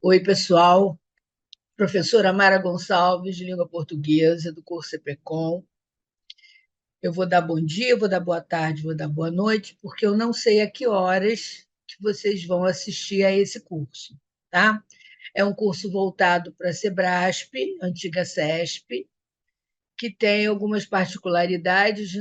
Oi, pessoal. Professora Mara Gonçalves, de língua portuguesa, do curso EPECOM. Eu vou dar bom dia, vou dar boa tarde, vou dar boa noite, porque eu não sei a que horas que vocês vão assistir a esse curso, tá? É um curso voltado para a Sebrasp, antiga CESP, que tem algumas particularidades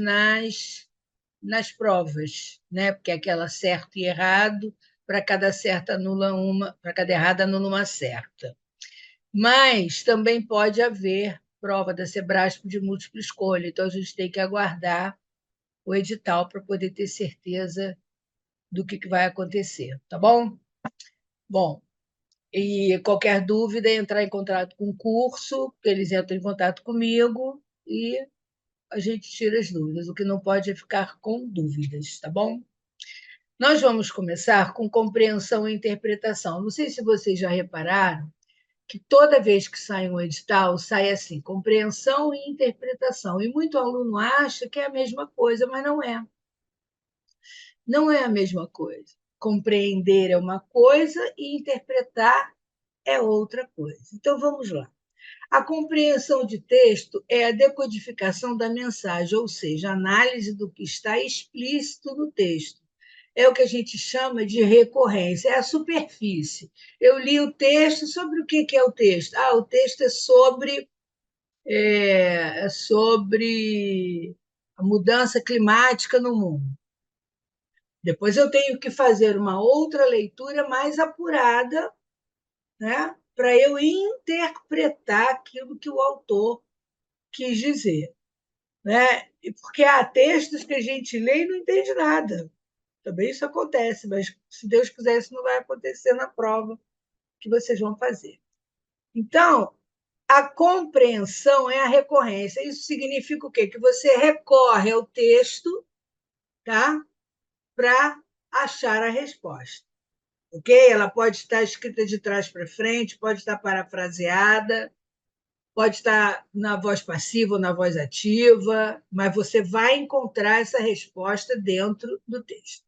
nas provas, né? Porque é aquela certo e errado, para cada certa anula uma, para cada errada anula uma certa. Mas também pode haver prova da Sebrasp de múltipla escolha, então a gente tem que aguardar o edital para poder ter certeza do que vai acontecer, tá bom? Bom, e qualquer dúvida, entrar em contato com o curso, eles entram em contato comigo e a gente tira as dúvidas. O que não pode é ficar com dúvidas, tá bom? Nós vamos começar com compreensão e interpretação. Não sei se vocês já repararam que toda vez que sai um edital, sai assim, compreensão e interpretação. E muito aluno acha que é a mesma coisa, mas não é. Não é a mesma coisa. Compreender é uma coisa e interpretar é outra coisa. Então, vamos lá. A compreensão de texto é a decodificação da mensagem, ou seja, a análise do que está explícito no texto. É o que a gente chama de recorrência, é a superfície. Eu li o texto, sobre o que é o texto? O texto é sobre a mudança climática no mundo. Depois eu tenho que fazer uma outra leitura mais apurada, né, para eu interpretar aquilo que o autor quis dizer. Né? Porque há textos que a gente lê e não entende nada. Também isso acontece, mas se Deus quiser, isso não vai acontecer na prova que vocês vão fazer. Então, a compreensão é a recorrência. Isso significa o quê? Que você recorre ao texto, tá? Para achar a resposta. Ok? Ela pode estar escrita de trás para frente, pode estar parafraseada, pode estar na voz passiva ou na voz ativa, mas você vai encontrar essa resposta dentro do texto.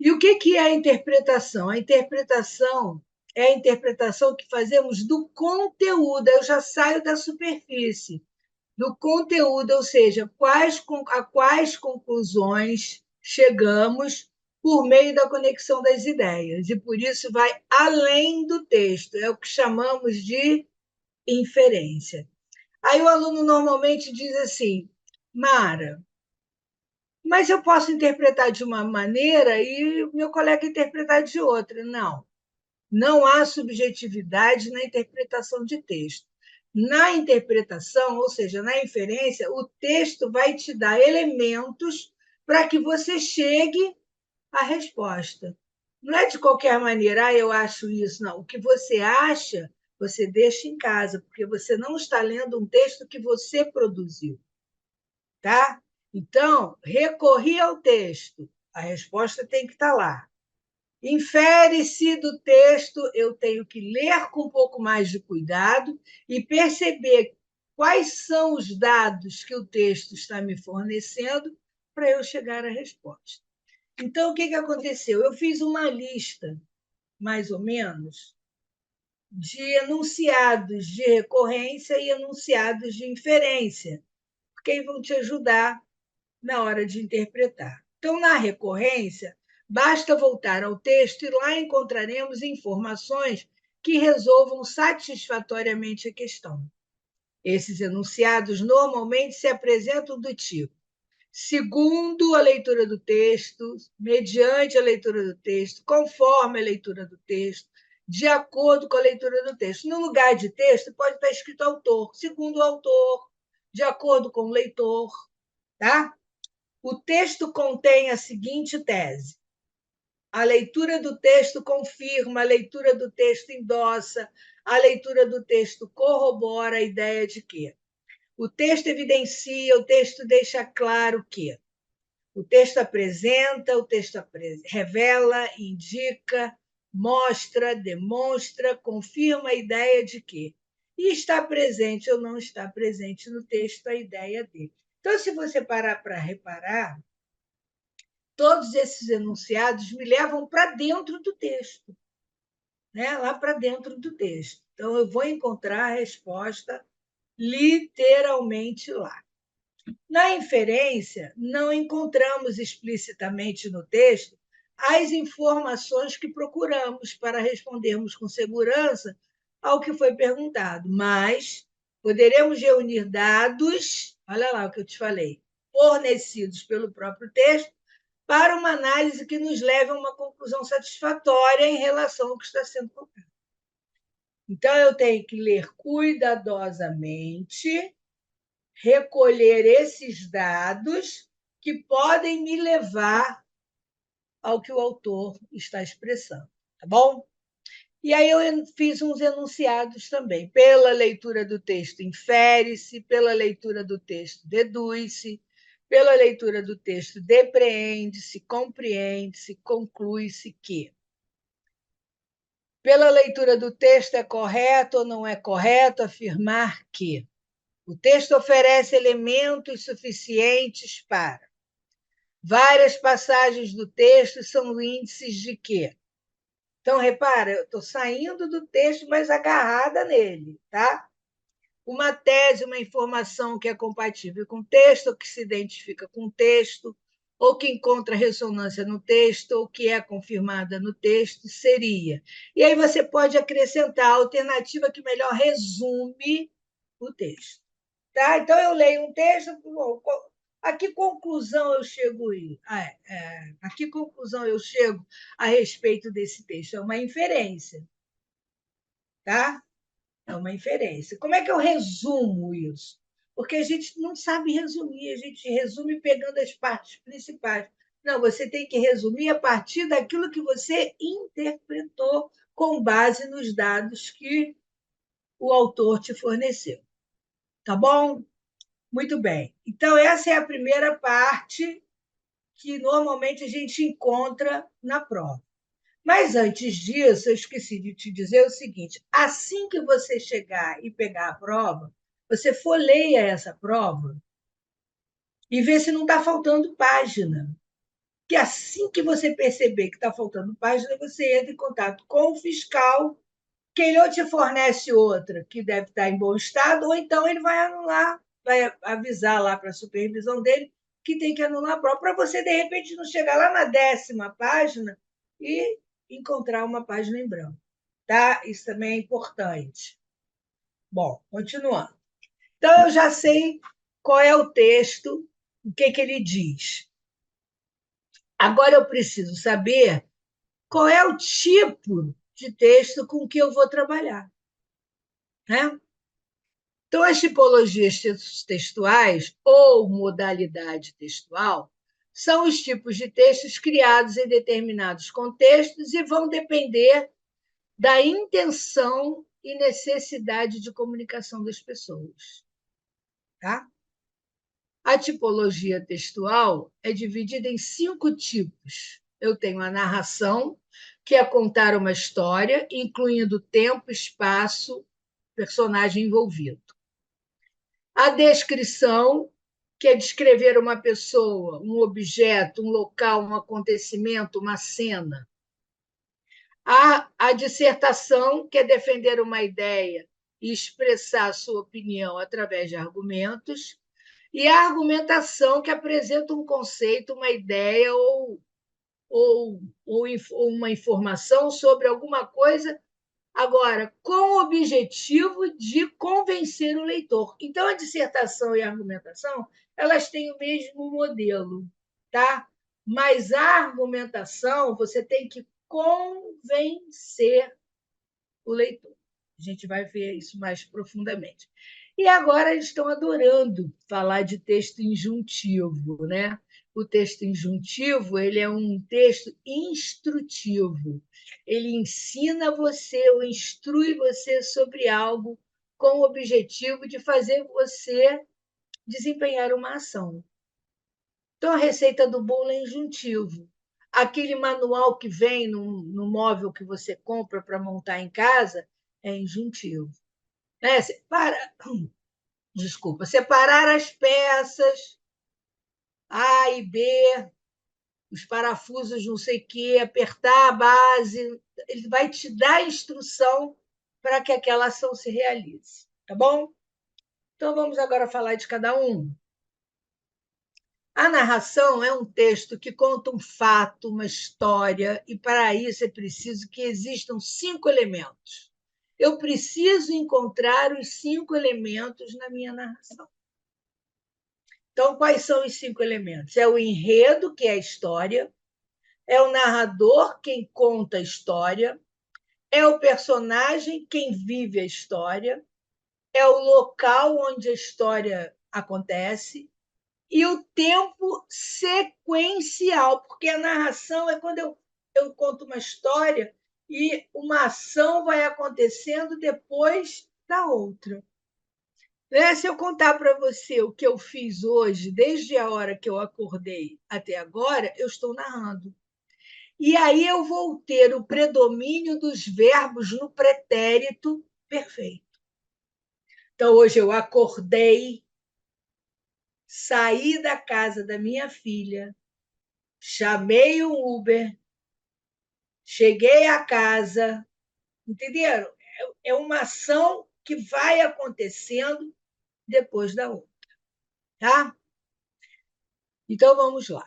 E o que é a interpretação? A interpretação é a interpretação que fazemos do conteúdo. Eu já saio da superfície, do conteúdo, ou seja, a quais conclusões chegamos por meio da conexão das ideias. E por isso vai além do texto, é o que chamamos de inferência. Aí o aluno normalmente diz assim: Mara, mas eu posso interpretar de uma maneira e o meu colega interpretar de outra. Não, não há subjetividade na interpretação de texto. Na interpretação, ou seja, na inferência, o texto vai te dar elementos para que você chegue à resposta. Não é de qualquer maneira, eu acho isso, não. O que você acha, você deixa em casa, porque você não está lendo um texto que você produziu, tá? Então, recorri ao texto, a resposta tem que estar lá. Infere-se do texto, eu tenho que ler com um pouco mais de cuidado e perceber quais são os dados que o texto está me fornecendo para eu chegar à resposta. Então, o que aconteceu? Eu fiz uma lista, mais ou menos, de enunciados de recorrência e enunciados de inferência, porque aí vão te ajudar na hora de interpretar. Então, na recorrência, basta voltar ao texto e lá encontraremos informações que resolvam satisfatoriamente a questão. Esses enunciados normalmente se apresentam do tipo: segundo a leitura do texto, mediante a leitura do texto, conforme a leitura do texto, de acordo com a leitura do texto. No lugar de texto, pode estar escrito autor, segundo o autor, de acordo com o leitor, tá? O texto contém a seguinte tese: a leitura do texto confirma, a leitura do texto endossa, a leitura do texto corrobora a ideia de que o texto evidencia, o texto deixa claro que o texto apresenta, o texto revela, indica, mostra, demonstra, confirma a ideia de que e está presente ou não está presente no texto a ideia dele. Então, se você parar para reparar, todos esses enunciados me levam para dentro do texto. né, lá para dentro do texto. Então, eu vou encontrar a resposta literalmente lá. Na inferência, não encontramos explicitamente no texto as informações que procuramos para respondermos com segurança ao que foi perguntado, mas poderemos reunir dados, olha lá o que eu te falei, fornecidos pelo próprio texto, para uma análise que nos leve a uma conclusão satisfatória em relação ao que está sendo colocado. Então, eu tenho que ler cuidadosamente, recolher esses dados que podem me levar ao que o autor está expressando, tá bom? E aí eu fiz uns enunciados também. Pela leitura do texto, infere-se, pela leitura do texto, deduz-se, pela leitura do texto, depreende-se, compreende-se, conclui-se que. Pela leitura do texto, é correto ou não é correto afirmar que o texto oferece elementos suficientes para. Várias passagens do texto são índices de quê? Então, repara, eu estou saindo do texto, mas agarrada nele, tá? Uma tese, uma informação que é compatível com o texto, ou que se identifica com o texto, ou que encontra ressonância no texto, ou que é confirmada no texto, seria. E aí você pode acrescentar a alternativa que melhor resume o texto. Tá? Então, eu leio um texto, bom, a que conclusão eu chego? A que conclusão eu chego a respeito desse texto? É uma inferência. Tá? É uma inferência. Como é que eu resumo isso? Porque a gente não sabe resumir, a gente resume pegando as partes principais. Não, você tem que resumir a partir daquilo que você interpretou com base nos dados que o autor te forneceu. Tá bom? Muito bem. Então, essa é a primeira parte que normalmente a gente encontra na prova. Mas antes disso, eu esqueci de te dizer o seguinte: assim que você chegar e pegar a prova, você folheia essa prova e vê se não está faltando página. Que assim que você perceber que está faltando página, você entra em contato com o fiscal, que ele ou te fornece outra que deve estar em bom estado, ou então ele vai anular, vai avisar lá para a supervisão dele que tem que anular a prova, para você, de repente, não chegar lá na 10ª página e encontrar uma página em branco. Tá? Isso também é importante. Bom, continuando. Então, eu já sei qual é o texto, o que ele diz. Agora eu preciso saber qual é o tipo de texto com que eu vou trabalhar. Né? Então, as tipologias textuais ou modalidade textual são os tipos de textos criados em determinados contextos e vão depender da intenção e necessidade de comunicação das pessoas. Tá? A tipologia textual é dividida em 5 tipos. Eu tenho a narração, que é contar uma história, incluindo tempo, espaço, personagem envolvido. A descrição, que é descrever uma pessoa, um objeto, um local, um acontecimento, uma cena. A dissertação, que é defender uma ideia e expressar a sua opinião através de argumentos. E a argumentação, que apresenta um conceito, uma ideia ou uma informação sobre alguma coisa, agora, com o objetivo de convencer o leitor. Então, a dissertação e a argumentação, elas têm o mesmo modelo, tá? Mas a argumentação, você tem que convencer o leitor. A gente vai ver isso mais profundamente. E agora eles estão adorando falar de texto injuntivo, né? O texto injuntivo, ele é um texto instrutivo. Ele ensina você ou instrui você sobre algo com o objetivo de fazer você desempenhar uma ação. Então, a receita do bolo é injuntivo. Aquele manual que vem no móvel que você compra para montar em casa é injuntivo. Né? Desculpa, separar as peças A e B os parafusos não sei o quê, apertar a base, ele vai te dar a instrução para que aquela ação se realize, tá bom? Então vamos agora falar de cada um. A narração é um texto que conta um fato, uma história, e para isso é preciso que existam 5 elementos. Eu preciso encontrar os 5 elementos na minha narração. Então, quais são os 5 elementos? É o enredo, que é a história, é o narrador, quem conta a história, é o personagem, quem vive a história, é o local onde a história acontece, e o tempo sequencial, porque a narração é quando eu conto uma história e uma ação vai acontecendo depois da outra. Se eu contar para você o que eu fiz hoje, desde a hora que eu acordei até agora, eu estou narrando. E aí eu vou ter o predomínio dos verbos no pretérito perfeito. Então, hoje eu acordei, saí da casa da minha filha, chamei um Uber, cheguei à casa, entenderam? É uma ação que vai acontecendo depois da outra, tá? Então, vamos lá.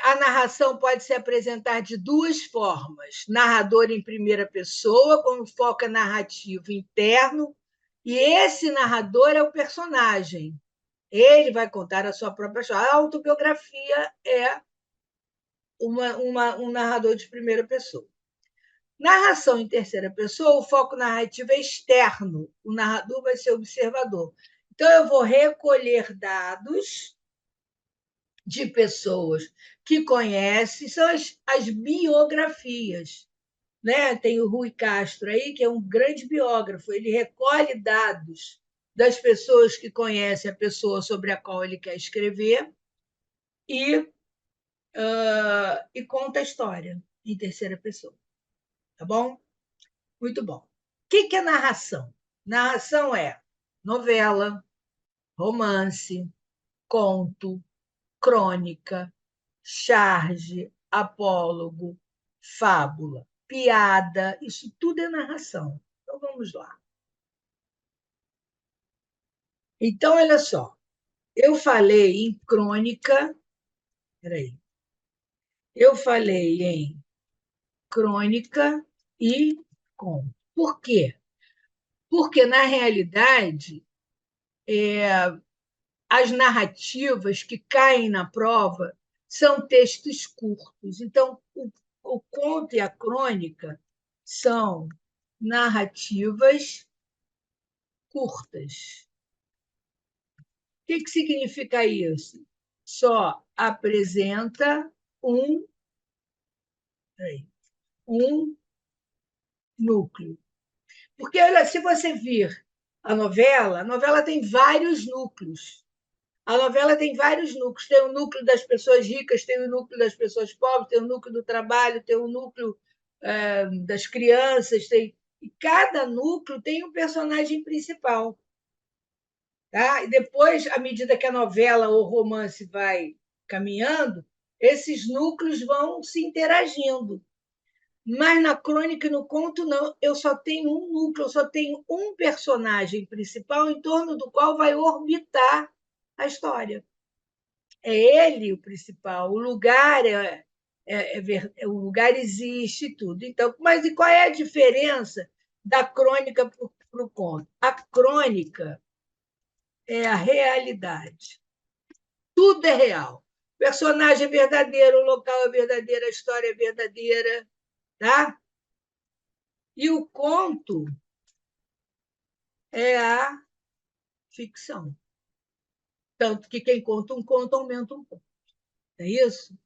A narração pode se apresentar de 2 formas: narrador em primeira pessoa, com foco narrativo interno, e esse narrador é o personagem. Ele vai contar a sua própria história. A autobiografia é um narrador de primeira pessoa. Narração em terceira pessoa, o foco narrativo é externo, o narrador vai ser observador. Então, eu vou recolher dados de pessoas que conhecem, são as biografias. Né? Tem o Rui Castro aí, que é um grande biógrafo, ele recolhe dados das pessoas que conhecem a pessoa sobre a qual ele quer escrever e conta a história em terceira pessoa. Tá bom? Muito bom. O que é narração? Narração é novela, romance, conto, crônica, charge, apólogo, fábula, piada, isso tudo é narração. Então vamos lá. Então, olha só, eu falei em crônica, peraí, eu falei em crônica e conto. Por quê? Porque, na realidade, as narrativas que caem na prova são textos curtos. Então, o conto e a crônica são narrativas curtas. O que significa isso? Só apresenta um núcleo. Porque, olha, se você vir a novela tem vários núcleos. A novela tem vários núcleos. Tem o núcleo das pessoas ricas, tem o núcleo das pessoas pobres, tem o núcleo do trabalho, tem o núcleo das crianças. E cada núcleo tem um personagem principal. Tá? E depois, à medida que a novela ou romance vai caminhando, esses núcleos vão se interagindo. Mas na crônica e no conto, não. Eu só tenho um núcleo, eu só tenho um personagem principal em torno do qual vai orbitar a história. É ele o principal, o lugar o lugar existe e tudo. Então, mas e qual é a diferença da crônica para o conto? A crônica é a realidade. Tudo é real. O personagem é verdadeiro, o local é verdadeiro, a história é verdadeira, tá? E o conto é a ficção. Tanto que quem conta um conto aumenta um ponto. É isso?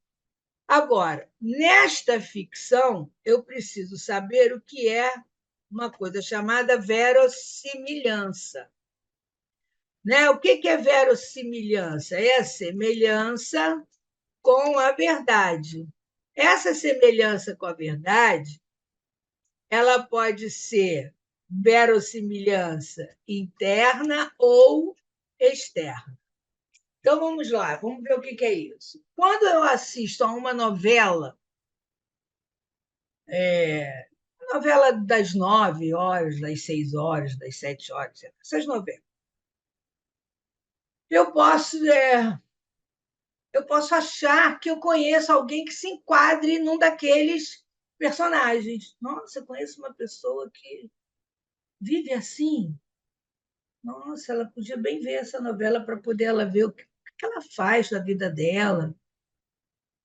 Agora, nesta ficção, eu preciso saber o que é uma coisa chamada verossimilhança. Né? O que é verossimilhança? É a semelhança com a verdade. Essa semelhança com a verdade, ela pode ser verossimilhança interna ou externa. Então, vamos lá, vamos ver o que é isso. Quando eu assisto a uma novela das 9 horas, das 6 horas, das 7 horas, essas novelas, eu posso, eu posso achar que eu conheço alguém que se enquadre num daqueles personagens. Nossa, eu conheço uma pessoa que vive assim. Nossa, ela podia bem ver essa novela para poder ela ver o que ela faz da vida dela.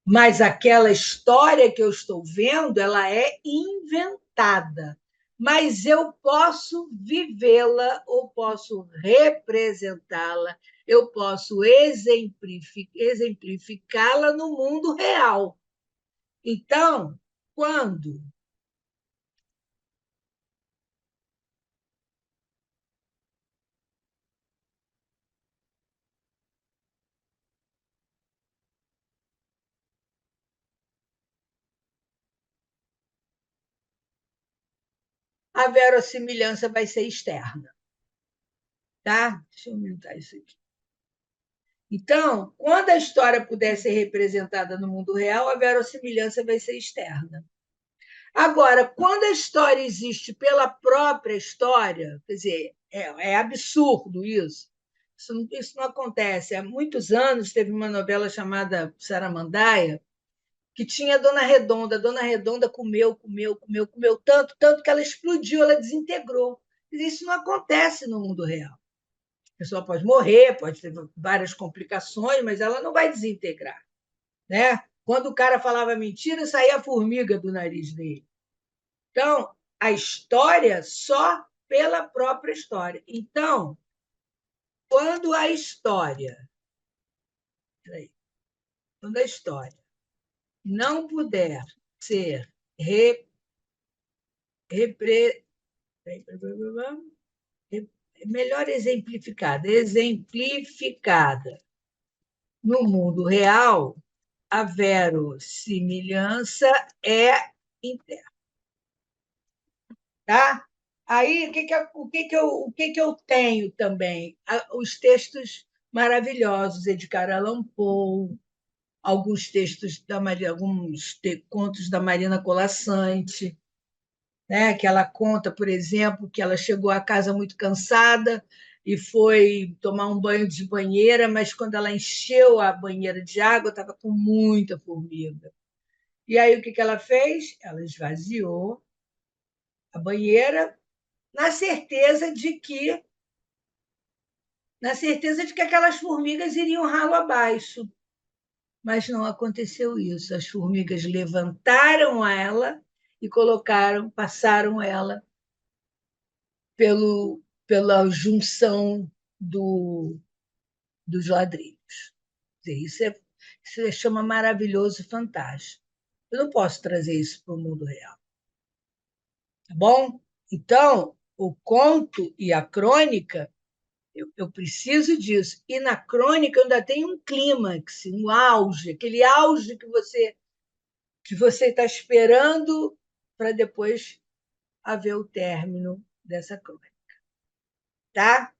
Mas aquela história que eu estou vendo, ela é inventada. Mas eu posso vivê-la ou posso representá-la, eu posso exemplificá-la no mundo real. Então, quando a verossimilhança vai ser externa, tá? Deixa eu aumentar isso aqui. Então, quando a história puder ser representada no mundo real, a verossimilhança vai ser externa. Agora, quando a história existe pela própria história, quer dizer, é absurdo isso. Isso não acontece. Há muitos anos teve uma novela chamada Saramandaia, que tinha a Dona Redonda. A Dona Redonda comeu, comeu, comeu, comeu tanto, tanto que ela explodiu, ela desintegrou. Isso não acontece no mundo real. A pessoa pode morrer, pode ter várias complicações, mas ela não vai desintegrar. Né? Quando o cara falava mentira, saía a formiga do nariz dele. Então, a história só pela própria história. Então, quando a história, quando a história não puder ser repre, melhor exemplificada no mundo real, a verossimilhança é interna. Tá? Aí, o que eu tenho também? Os textos maravilhosos, Edgar Allan Poe, alguns textos da Maria, contos da Marina Colaçante, né? Que ela conta, por exemplo, que ela chegou à casa muito cansada e foi tomar um banho de banheira, mas quando ela encheu a banheira de água, estava com muita formiga. E aí o que ela fez? Ela esvaziou a banheira na certeza de que aquelas formigas iriam ralo abaixo. Mas não aconteceu isso. As formigas levantaram ela e passaram ela pela junção dos ladrilhos. Isso chama maravilhoso e fantástico. Eu não posso trazer isso para o mundo real. Tá bom? Então, o conto e a crônica, eu preciso disso. E na crônica ainda tem um clímax, um auge, aquele auge que você está esperando para depois haver o término dessa crônica. Tá?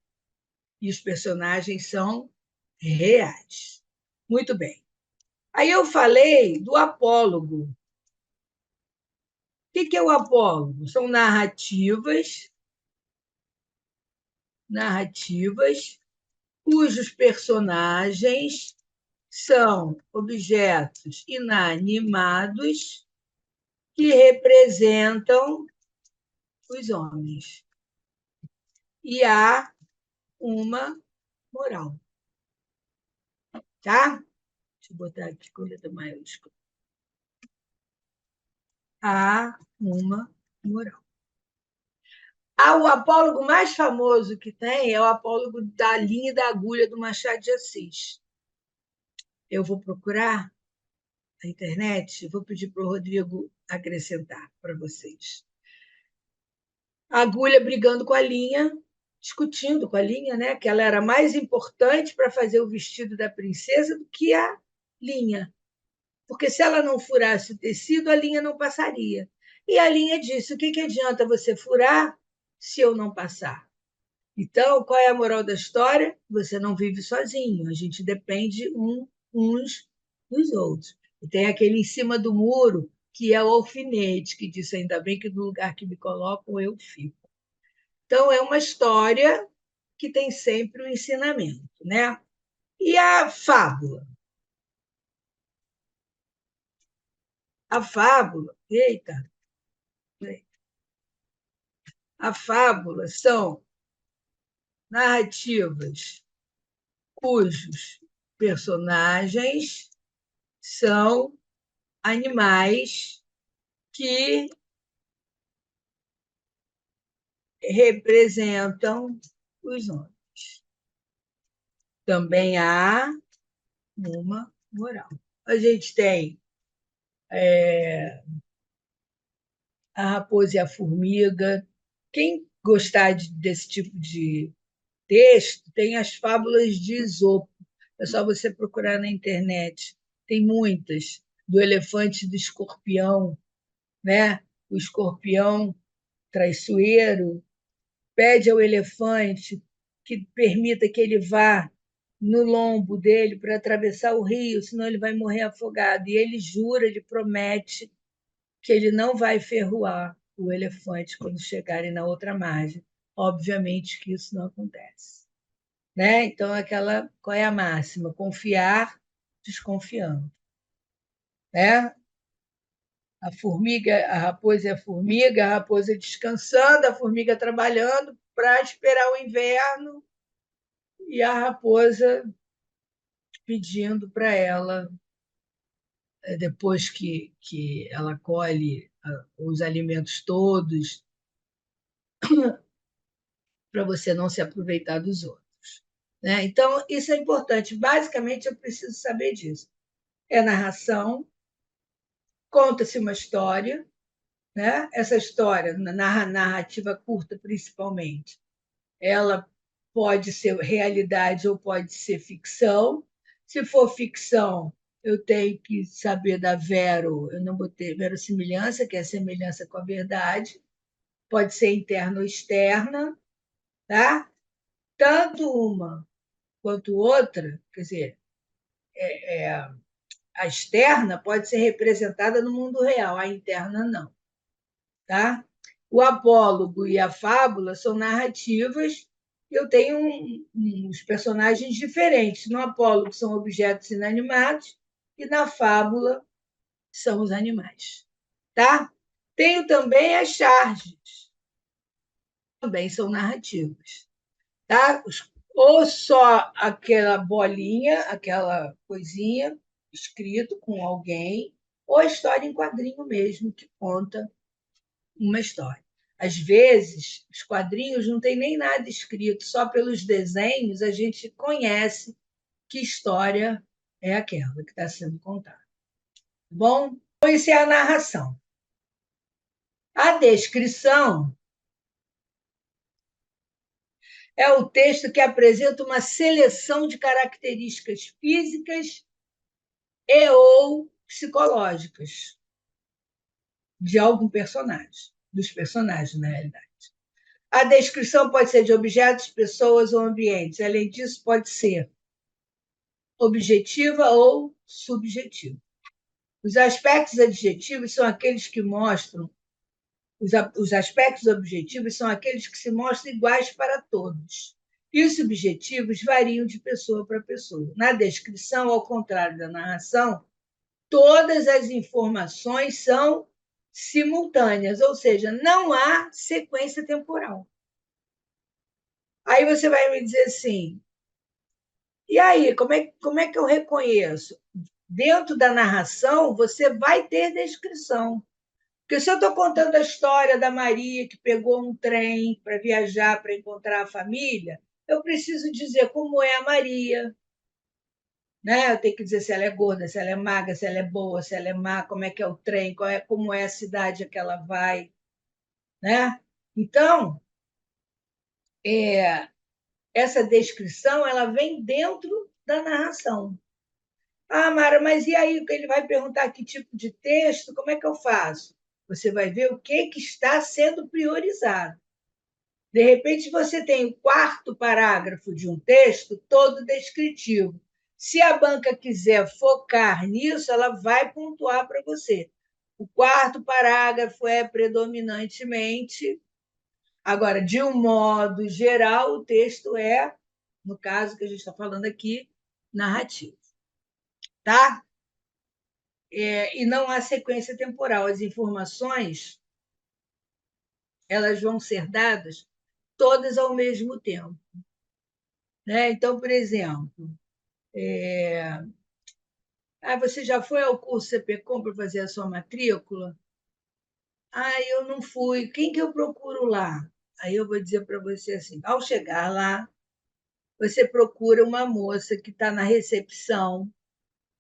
E os personagens são reais. Muito bem. Aí eu falei do apólogo. O que é o apólogo? São narrativas cujos personagens são objetos inanimados que representam os homens. E há uma moral. Tá? Deixa eu botar aqui com letra maiúscula. Há uma moral. O apólogo mais famoso que tem é o apólogo da linha e da agulha do Machado de Assis. Eu vou procurar na internet, vou pedir para o Rodrigo acrescentar para vocês. A agulha brigando com a linha, discutindo com a linha, né? Que ela era mais importante para fazer o vestido da princesa do que a linha. Porque se ela não furasse o tecido, a linha não passaria. E a linha disse: o que adianta você furar se eu não passar? Então, qual é a moral da história? Você não vive sozinho, a gente depende uns dos outros. E tem aquele em cima do muro, que é o alfinete, que diz: ainda bem que no lugar que me colocam eu fico. Então, é uma história que tem sempre um ensinamento, né? E a fábula? A fábula, eita, a fábula são narrativas cujos personagens são animais que representam os homens. Também há uma moral. A gente tem a raposa e a formiga. Quem gostar desse tipo de texto, tem as fábulas de Esopo. É só você procurar na internet. Tem muitas. Do elefante e do escorpião, né? O escorpião traiçoeiro pede ao elefante que permita que ele vá no lombo dele para atravessar o rio, senão ele vai morrer afogado. E ele jura, ele promete que ele não vai ferroar o elefante quando chegarem na outra margem. Obviamente que isso não acontece. Né? Então, qual é a máxima? Confiar desconfiando. Né? A formiga, a raposa e a raposa descansando, a formiga trabalhando para esperar o inverno e a raposa pedindo para ela, depois que ela colhe os alimentos todos, para você não se aproveitar dos outros. Né? Então, isso é importante. Basicamente, eu preciso saber disso. É narração, conta-se uma história, né? Essa história, na narrativa curta principalmente, ela pode ser realidade ou pode ser ficção. Se for ficção, eu tenho que saber da eu não botei verossimilhança, que é a semelhança com a verdade, pode ser interna ou externa, tá? Tanto uma quanto outra, quer dizer, a externa pode ser representada no mundo real, a interna não, tá? O apólogo e a fábula são narrativas. Eu tenho uns personagens diferentes. No apólogo são objetos inanimados e na fábula são os animais. Tá? Tenho também as charges, também são narrativas. Tá? Ou só aquela bolinha, aquela coisinha escrito com alguém, ou a história em quadrinho mesmo, que conta uma história. Às vezes, os quadrinhos não tem nem nada escrito, só pelos desenhos a gente conhece que história é aquela que está sendo contada. Bom, então isso é a narração. A descrição é o texto que apresenta uma seleção de características físicas e ou psicológicas de algum personagem, dos personagens, na realidade. A descrição pode ser de objetos, pessoas ou ambientes. Além disso, pode ser objetiva ou subjetiva. Os aspectos adjetivos são aqueles que mostram, os aspectos objetivos são aqueles que se mostram iguais para todos. E os subjetivos variam de pessoa para pessoa. Na descrição, ao contrário da narração, todas as informações são simultâneas, ou seja, não há sequência temporal. Aí você vai me dizer assim, e aí, como é que eu reconheço? Dentro da narração, você vai ter descrição. Porque se eu estou contando a história da Maria que pegou um trem para viajar, para encontrar a família, eu preciso dizer como é a Maria. Né? Eu tenho que dizer se ela é gorda, se ela é magra, se ela é boa, se ela é má, como é que é o trem, como é a cidade a que ela vai. Né? Então, é, essa descrição ela vem dentro da narração. Ah, Mara, mas e aí ele vai perguntar que tipo de texto, como é que eu faço? Você vai ver o que está sendo priorizado. De repente, você tem o quarto parágrafo de um texto todo descritivo. Se a banca quiser focar nisso, ela vai pontuar para você. O quarto parágrafo é predominantemente. Agora, de um modo geral, o texto é, no caso que a gente está falando aqui, narrativo. Tá? E não há sequência temporal. As informações elas vão ser dadas todas ao mesmo tempo. Né? Então, por exemplo, você já foi ao curso CPCOM para fazer a sua matrícula? Eu não fui. Quem que eu procuro lá? Aí eu vou dizer para você assim: ao chegar lá, você procura uma moça que está na recepção,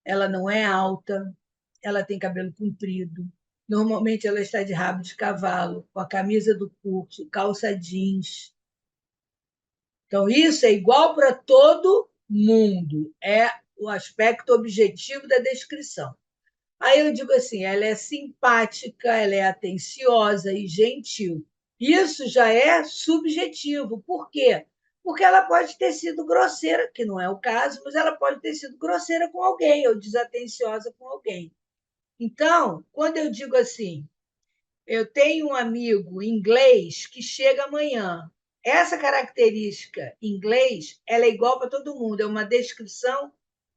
ela não é alta, ela tem cabelo comprido, normalmente ela está de rabo de cavalo, com a camisa do curso, calça jeans. Então, isso é igual para todo mundo, é o aspecto objetivo da descrição. Aí eu digo assim, ela é simpática, ela é atenciosa e gentil. Isso já é subjetivo. Por quê? Porque ela pode ter sido grosseira, que não é o caso, mas ela pode ter sido grosseira com alguém ou desatenciosa com alguém. Então, quando eu digo assim, eu tenho um amigo inglês que chega amanhã. Essa característica inglês, ela é igual para todo mundo, é uma descrição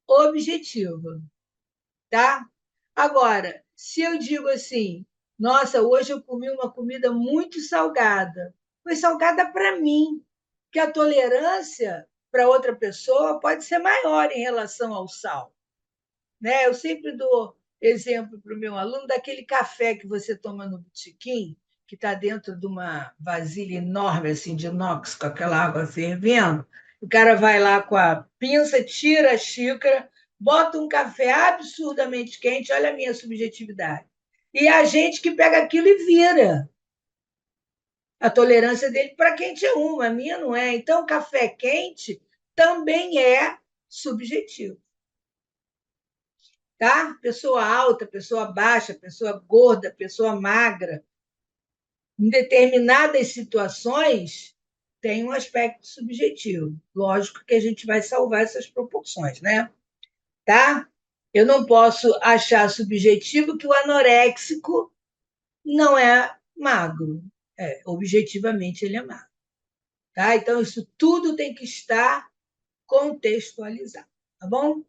objetiva, tá? Agora, se eu digo assim, nossa, hoje eu comi uma comida muito salgada, foi salgada para mim, que a tolerância para outra pessoa pode ser maior em relação ao sal. Né? Eu sempre dou exemplo para o meu aluno daquele café que você toma no botequim, que está dentro de uma vasilha enorme assim, de inox, com aquela água fervendo. O cara vai lá com a pinça, tira a xícara, bota um café absurdamente quente, olha a minha subjetividade. E a gente que pega aquilo e vira. A tolerância dele para quente é uma, a minha não é. Então, café quente também é subjetivo. Tá? Pessoa alta, pessoa baixa, pessoa gorda, pessoa magra. Em determinadas situações, tem um aspecto subjetivo. Lógico que a gente vai salvar essas proporções, né? Tá? Eu não posso achar subjetivo que o anoréxico não é magro. Objetivamente, ele é magro. Tá? Então, isso tudo tem que estar contextualizado. Tá bom?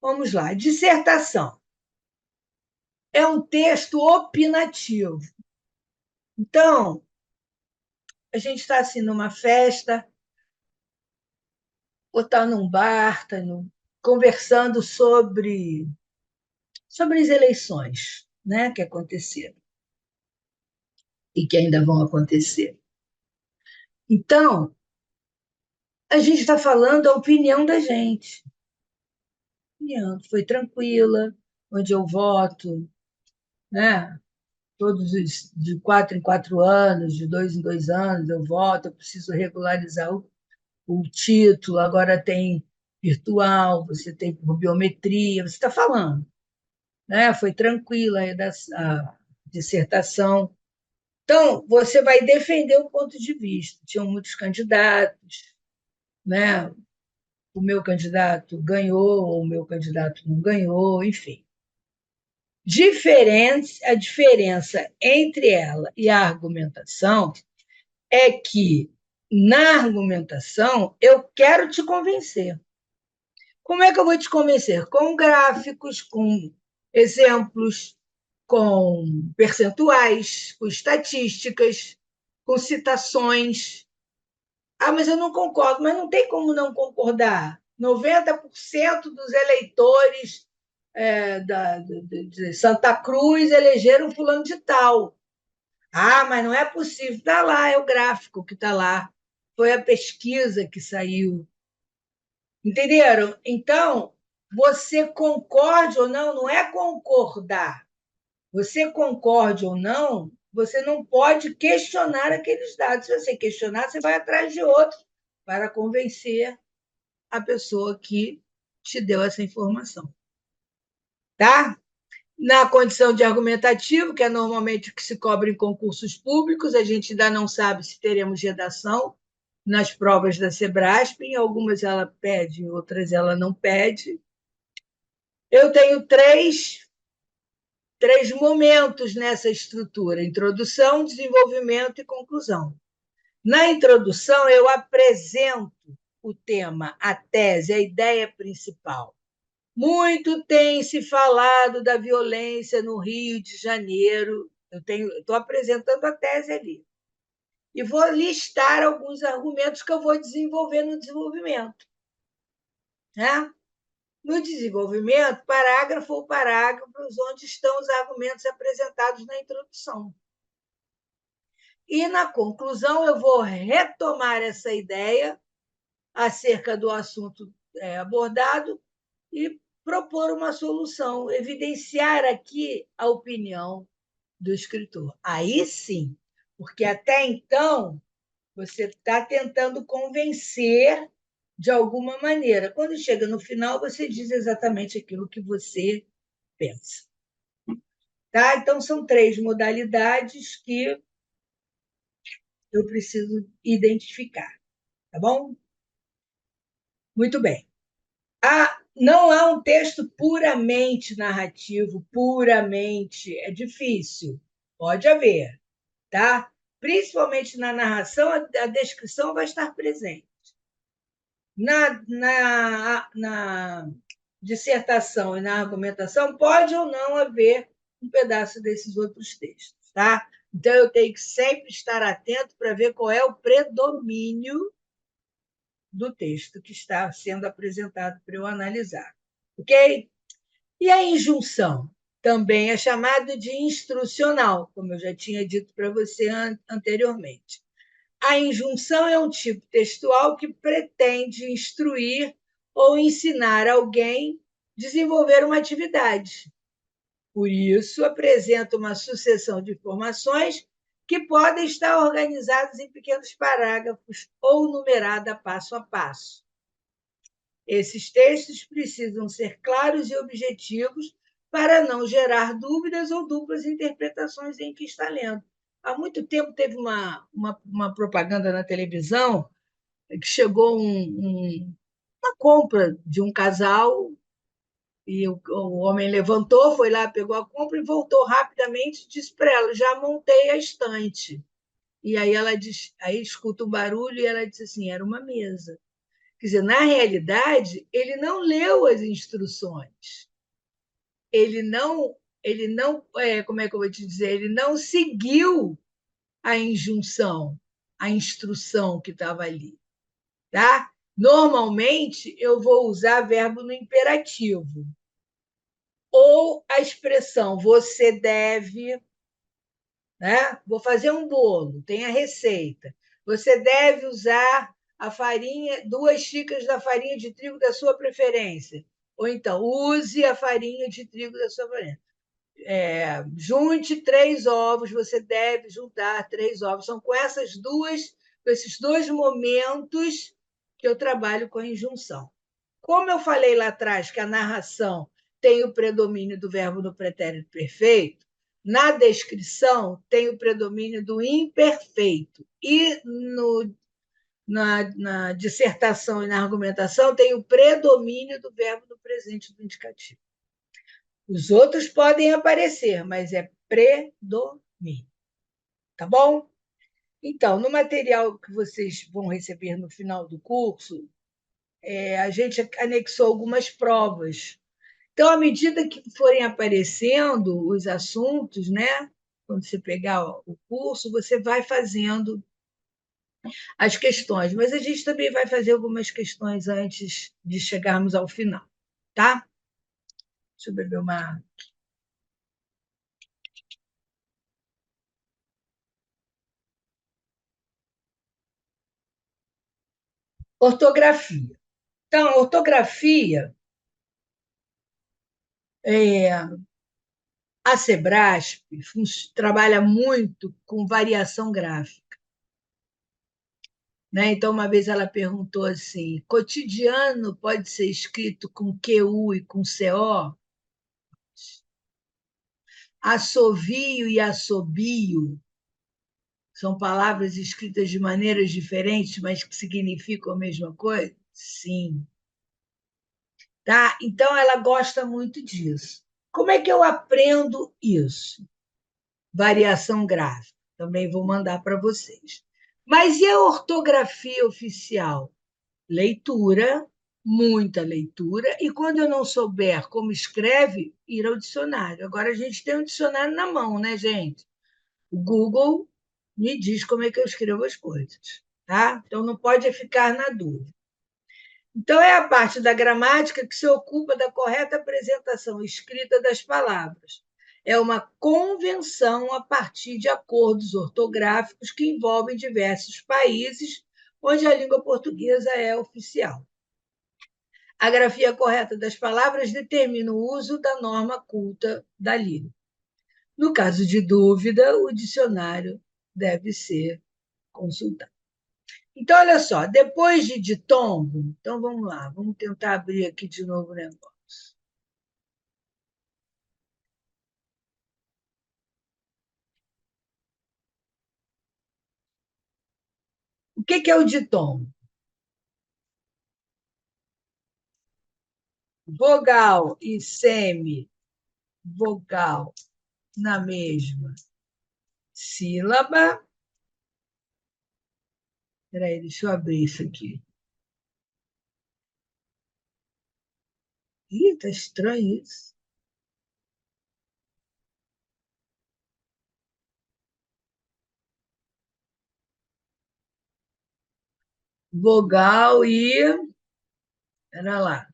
Vamos lá. Dissertação. É um texto opinativo. Então, a gente está assim numa festa, ou está num bar, conversando sobre as eleições, né, que aconteceram e que ainda vão acontecer. Então, a gente está falando a opinião da gente. A opinião foi tranquila, onde eu voto, né? Todos de 4 em 4 anos, de 2 em 2 anos eu voto, eu preciso regularizar o título, agora tem virtual, você tem por biometria, você está falando. Né? Foi tranquila a dissertação. Então, você vai defender o ponto de vista. Tinham muitos candidatos, né? O meu candidato ganhou, o meu candidato não ganhou, enfim. A diferença entre ela e a argumentação é que, na argumentação, eu quero te convencer. Como é que eu vou te convencer? Com gráficos, com exemplos, com percentuais, com estatísticas, com citações. Mas eu não concordo. Mas não tem como não concordar. 90% dos eleitores de Santa Cruz elegeram fulano de tal. Mas não é possível. Está lá, é o gráfico que está lá. Foi a pesquisa que saiu. Entenderam? Então, você concorde ou não, não é concordar. Você concorde ou não, você não pode questionar aqueles dados. Se você questionar, você vai atrás de outros para convencer a pessoa que te deu essa informação. Tá? Na condição de argumentativo, que é normalmente o que se cobra em concursos públicos, a gente ainda não sabe se teremos redação nas provas da Sebrasp, em algumas ela pede, em outras ela não pede. Eu tenho três momentos nessa estrutura: introdução, desenvolvimento e conclusão. Na introdução, eu apresento o tema, a tese, a ideia principal. Muito tem se falado da violência no Rio de Janeiro. Eu estou apresentando a tese ali. E vou listar alguns argumentos que eu vou desenvolver no desenvolvimento. Né? No desenvolvimento, parágrafo ou parágrafos, onde estão os argumentos apresentados na introdução. E na conclusão, eu vou retomar essa ideia acerca do assunto abordado e propor uma solução, evidenciar aqui a opinião do escritor. Aí sim, porque até então você está tentando convencer de alguma maneira. Quando chega no final, você diz exatamente aquilo que você pensa. Tá? Então, são três modalidades que eu preciso identificar. Tá bom? Muito bem. Não há um texto puramente narrativo, puramente. É difícil. Pode haver, tá? Principalmente na narração, a descrição vai estar presente. Na dissertação e na argumentação, pode ou não haver um pedaço desses outros textos, tá? Então, eu tenho que sempre estar atento para ver qual é o predomínio do texto que está sendo apresentado para eu analisar. Ok? E a injunção? Também é chamado de instrucional, como eu já tinha dito para você anteriormente. A injunção é um tipo textual que pretende instruir ou ensinar alguém a desenvolver uma atividade. Por isso, apresenta uma sucessão de informações que podem estar organizadas em pequenos parágrafos ou numerada passo a passo. Esses textos precisam ser claros e objetivos para não gerar dúvidas ou duplas interpretações em que está lendo. Há muito tempo teve uma propaganda na televisão que chegou uma compra de um casal e o homem levantou, foi lá, pegou a compra e voltou rapidamente e disse para ela: já montei a estante. E aí ela diz, aí escuta um barulho e ela disse assim: era uma mesa. Quer dizer, na realidade, ele não leu as instruções. Ele não, como é que eu vou te dizer? Ele não seguiu a injunção, a instrução que estava ali, tá? Normalmente, eu vou usar verbo no imperativo. Ou a expressão você deve, né? Vou fazer um bolo, tem a receita. Você deve usar a farinha, 2 xícaras da farinha de trigo da sua preferência. Ou então, use a farinha de trigo da sua preferência. Junte 3 ovos, você deve juntar 3 ovos. São com esses dois momentos que eu trabalho com a injunção. Como eu falei lá atrás que a narração tem o predomínio do verbo no pretérito perfeito, na descrição tem o predomínio do imperfeito. E na dissertação e na argumentação tem o predomínio do verbo no presente do indicativo. Os outros podem aparecer, mas é predomínio. Tá bom? Então, no material que vocês vão receber no final do curso, a gente anexou algumas provas. Então, à medida que forem aparecendo os assuntos, né? Quando você pegar o curso, você vai fazendo as questões, mas a gente também vai fazer algumas questões antes de chegarmos ao final, tá? Deixa eu beber uma. Ortografia. Então, ortografia, a Sebrasp trabalha muito com variação gráfica. Né? Então, uma vez ela perguntou assim: cotidiano pode ser escrito com QU e com CO? Assovio e assobio são palavras escritas de maneiras diferentes, mas que significam a mesma coisa? Sim. Tá? Então, ela gosta muito disso. Como é que eu aprendo isso? Variação gráfica. Também vou mandar para vocês. Mas e a ortografia oficial? Leitura, muita leitura, e quando eu não souber como escreve, ir ao dicionário. Agora a gente tem um dicionário na mão, né, gente? O Google me diz como é que eu escrevo as coisas, tá? Então não pode ficar na dúvida. Então é a parte da gramática que se ocupa da correta apresentação escrita das palavras. É uma convenção a partir de acordos ortográficos que envolvem diversos países onde a língua portuguesa é oficial. A grafia correta das palavras determina o uso da norma culta da língua. No caso de dúvida, o dicionário deve ser consultado. Então, olha só, depois de ditongo, então vamos lá, vamos tentar abrir aqui de novo o negócio. O que é o ditongo? Vogal e semivogal na mesma sílaba. Espera aí, deixa eu abrir isso aqui. Ih, tá estranho isso. Vogal e. Espera lá.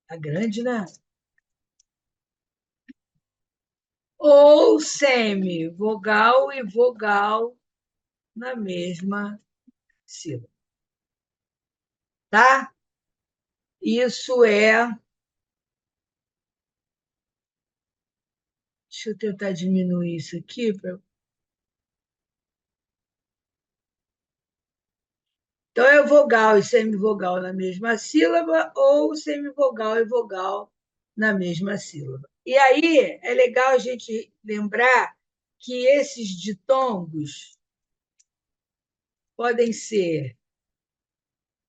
Tá grande, né? Ou semivogal e vogal na mesma sílaba. Tá? Isso é. Deixa eu tentar diminuir isso aqui. Então, é vogal e semivogal na mesma sílaba ou semivogal e vogal na mesma sílaba. E aí é legal a gente lembrar que esses ditongos podem ser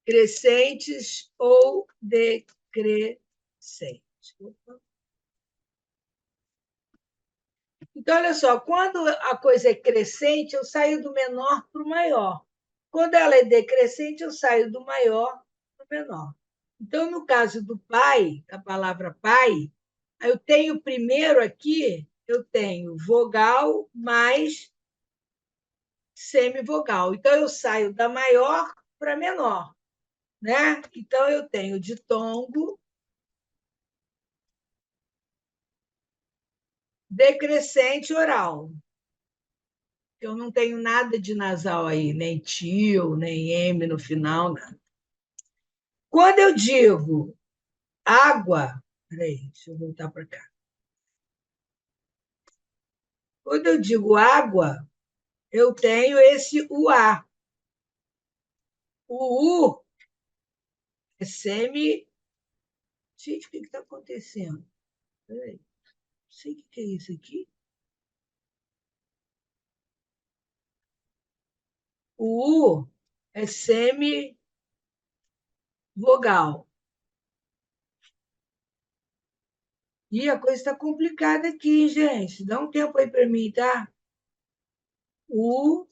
crescentes ou decrescentes. Então, olha só, quando a coisa é crescente, eu saio do menor para o maior. Quando ela é decrescente, eu saio do maior para o menor. Então, no caso do pai, a palavra pai, eu tenho primeiro aqui, eu tenho vogal mais semivogal. Então, eu saio da maior para menor. Né? Então, eu tenho ditongo decrescente oral. Eu não tenho nada de nasal aí, nem tio, nem M no final, nada. Quando eu digo água, peraí, deixa eu voltar para cá. Quando eu digo água, eu tenho esse UA. O U é semi. Gente, o que está acontecendo? Peraí, não sei o que é isso aqui. O U é semi-vogal. E a coisa está complicada aqui, gente. Dá um tempo aí para mim, tá? O,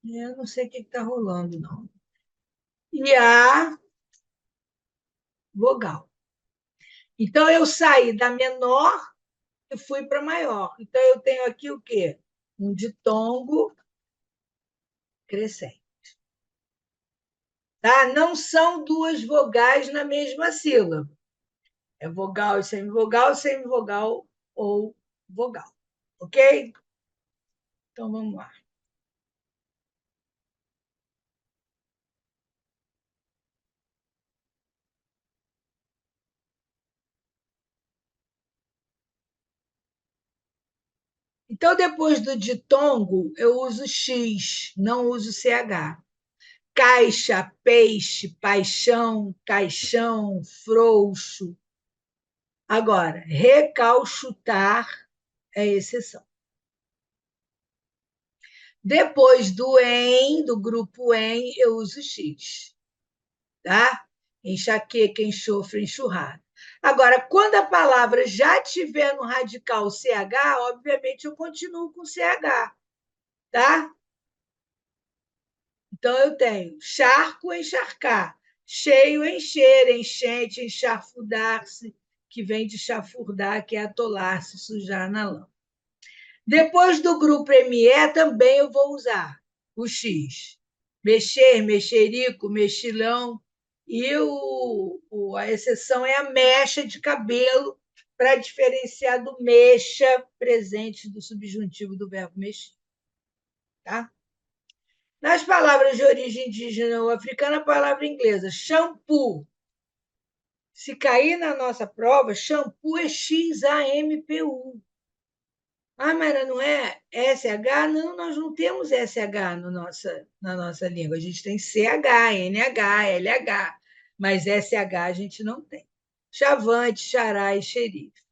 eu não sei o que está rolando, não. E a vogal. Então, eu saí da menor e fui para maior. Então, eu tenho aqui o quê? Um ditongo crescente. Tá? Não são duas vogais na mesma sílaba. É vogal e semivogal ou vogal. Ok? Então, vamos lá. Então, depois do ditongo, eu uso X, não uso CH. caixa, peixe, paixão, caixão, frouxo. Agora, recalchutar é exceção. Depois do em, do grupo em, eu uso X. Tá? Enxaqueca, enxofre, enxurrada. Agora, quando a palavra já tiver no radical CH, obviamente eu continuo com CH. Tá? Então, eu tenho charco, encharcar, cheio, encher, enchente, encharfudar-se, que vem de chafurdar, que é atolar-se, sujar na lama. Depois do grupo ME, também eu vou usar o X. Mexer, mexerico, mexilhão. E a exceção é a mecha de cabelo, para diferenciar do mexa, presente do subjuntivo do verbo mexer. Tá? Nas palavras de origem indígena ou africana, a palavra inglesa shampoo. Se cair na nossa prova, shampoo é XAMPU. Ah, Mara, não é SH? Não, nós não temos SH na nossa língua. A gente tem CH, NH, LH, mas SH a gente não tem. Chavante, xará e xerife.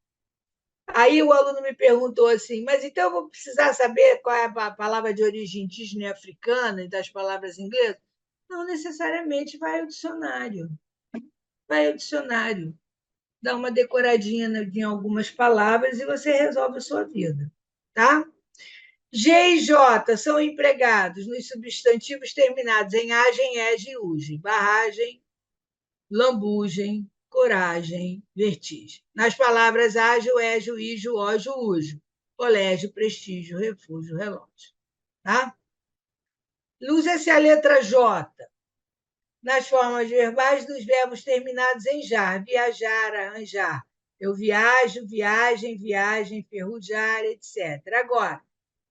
Aí o aluno me perguntou assim, mas então eu vou precisar saber qual é a palavra de origem indígena e africana e das palavras inglesas? Não necessariamente, vai ao dicionário. Vai ao dicionário. Dá uma decoradinha em algumas palavras e você resolve a sua vida. Tá? G e J são empregados nos substantivos terminados em agem, ege e uge. Barragem, lambugem, coragem, vertigem. Nas palavras ágil, égio, ígio, ógio, ujo. Colégio, prestígio, refúgio, relógio. Tá? Use-se a letra J nas formas verbais dos verbos terminados em jar. Viajar, arranjar. Eu viajo, viagem, viagem, ferrujar, etc. Agora,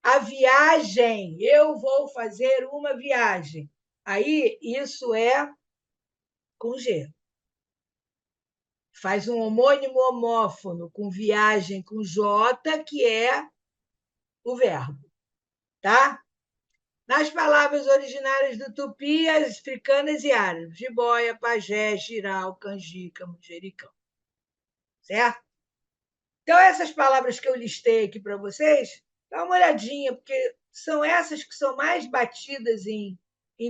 a viagem, eu vou fazer uma viagem. Aí, isso é com G. Faz um homônimo homófono com viagem com J, que é o verbo. Tá? Nas palavras originárias do tupi, as africanas e árabes, jiboia, pajé, giral, canjica, manjericão. Certo? Então, essas palavras que eu listei aqui para vocês, dá uma olhadinha, porque são essas que são mais batidas em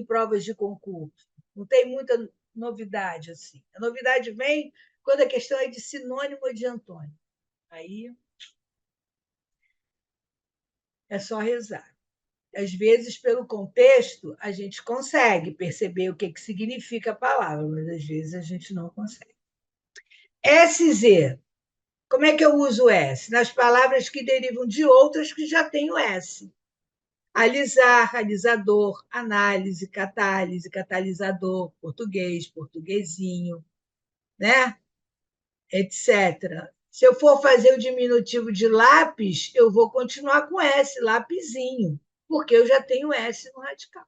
provas de concurso. Não tem muita novidade assim. A novidade vem quando a questão é de sinônimo ou de antônimo. Aí é só rezar. Às vezes, pelo contexto, a gente consegue perceber o que significa a palavra, mas às vezes a gente não consegue. SZ. Como é que eu uso o S? Nas palavras que derivam de outras que já têm o S. Alisar, alisador, análise, catálise, catalisador, português, portuguesinho, né? Etc. Se eu for fazer o diminutivo de lápis, eu vou continuar com S, lapisinho, porque eu já tenho S no radical.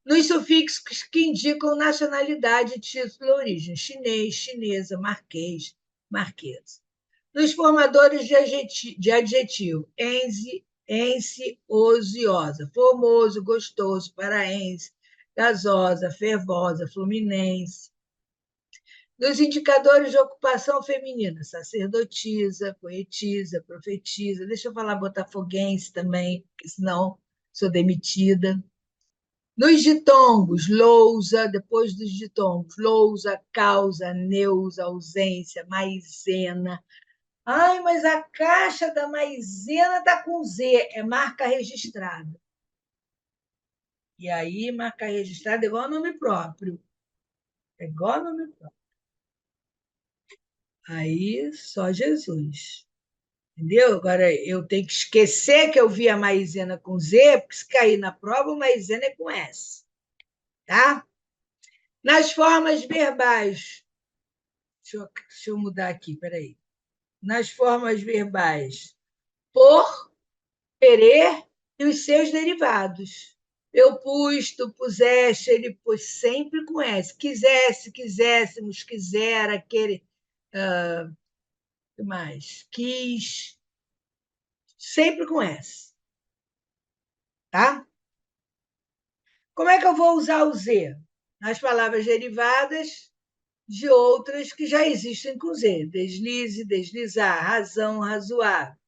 Nos sufixos que indicam nacionalidade, título e origem, chinês, chinesa, marquês, marquesa. Nos formadores de adjetivo, ense, ociosa, formoso, gostoso, paraense, gasosa, fervosa, fluminense. Nos indicadores de ocupação feminina, sacerdotisa, poetisa, profetisa. Deixa eu falar botafoguense também, porque senão sou demitida. Nos ditongos, lousa, depois dos ditongos, lousa, causa, neusa, ausência, maisena. Ai, mas a caixa da maisena está com Z, é marca registrada. E aí, marca registrada é igual ao nome próprio. É igual ao nome próprio. Aí, só Jesus. Entendeu? Agora, eu tenho que esquecer que eu vi a maisena com Z, porque se cair na prova, a maisena é com S. Tá? Nas formas verbais, deixa eu mudar aqui, peraí. Nas formas verbais, por, querer e os seus derivados. Eu pus, tu puseste, ele pôs sempre com S. Quisesse, quiséssemos, quisera, querer. O que mais? Quis, sempre com S. Tá? Como é que eu vou usar o Z? Nas palavras derivadas de outras que já existem com Z. Deslize, deslizar, razão, razoar.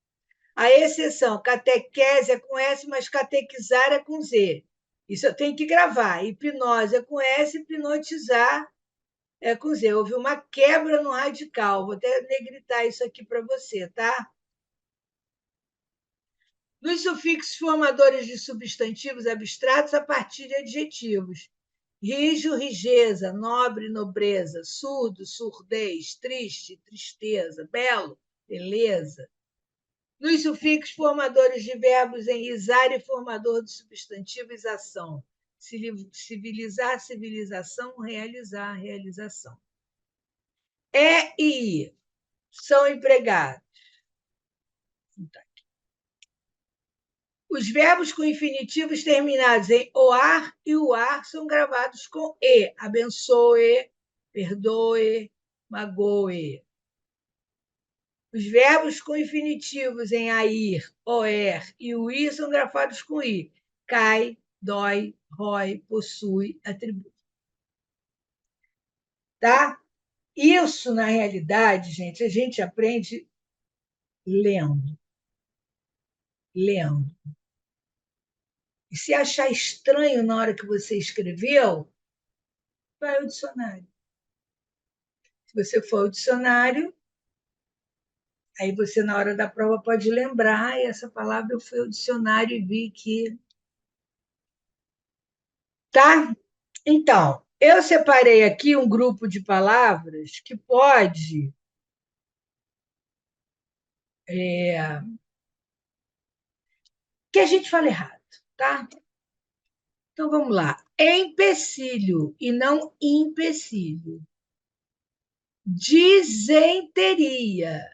A exceção, catequese é com S, mas catequizar é com Z. Isso eu tenho que gravar. Hipnose é com S, hipnotizar é com Z. Houve uma quebra no radical. Vou até negritar isso aqui para você, tá? Nos sufixos formadores de substantivos abstratos a partir de adjetivos. Rijo, rigeza, nobre, nobreza, surdo, surdez, triste, tristeza, belo, beleza. Nos sufixos formadores de verbos em isar e formador de substantivo, isação. Civilizar, civilização, realizar, realização. E I são empregados. Os verbos com infinitivos terminados em oar e uar são gravados com E. Abençoe, perdoe, magoe. Os verbos com infinitivos em air, oer e uir são gravados com I. Cai, dói, rói, possui, atribui. Tá? Isso, na realidade, gente, a gente aprende lendo. Lendo. E se achar estranho na hora que você escreveu, vai ao dicionário. Se você for ao dicionário, aí você, na hora da prova, pode lembrar, essa palavra eu fui ao dicionário e vi que. Tá? Então, eu separei aqui um grupo de palavras que pode. Que a gente fala errado, tá? Então vamos lá. Empecilho e não empecilho. Disenteria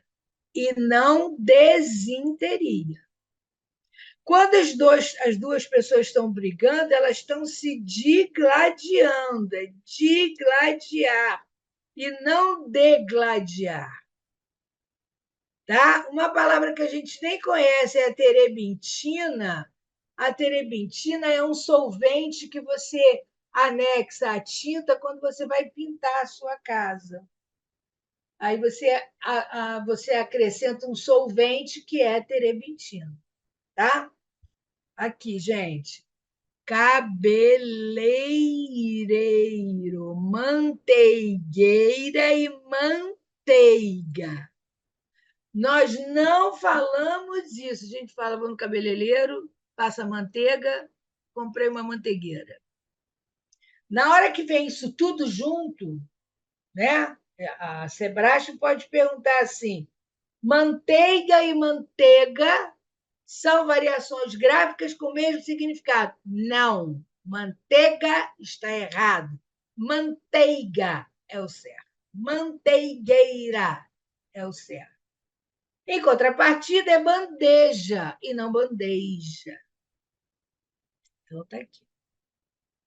e não desinteria. Quando as duas pessoas estão brigando, elas estão se digladiando, é digladiar e não degladiar. Tá? Uma palavra que a gente nem conhece é a terebintina. A terebintina é um solvente que você anexa à tinta quando você vai pintar a sua casa. Aí você acrescenta um solvente que é terebintina. Tá? Aqui, gente. Cabeleireiro, manteigueira e manteiga. Nós não falamos isso. A gente fala, vou no cabeleireiro, passa manteiga, comprei uma manteigueira. Na hora que vem isso tudo junto, né? A Sebrae pode perguntar assim: manteiga e manteiga são variações gráficas com o mesmo significado? Não. Manteiga está errado. Manteiga é o certo. Manteigueira é o certo. Em contrapartida, é bandeja e não bandeja. Então, está aqui.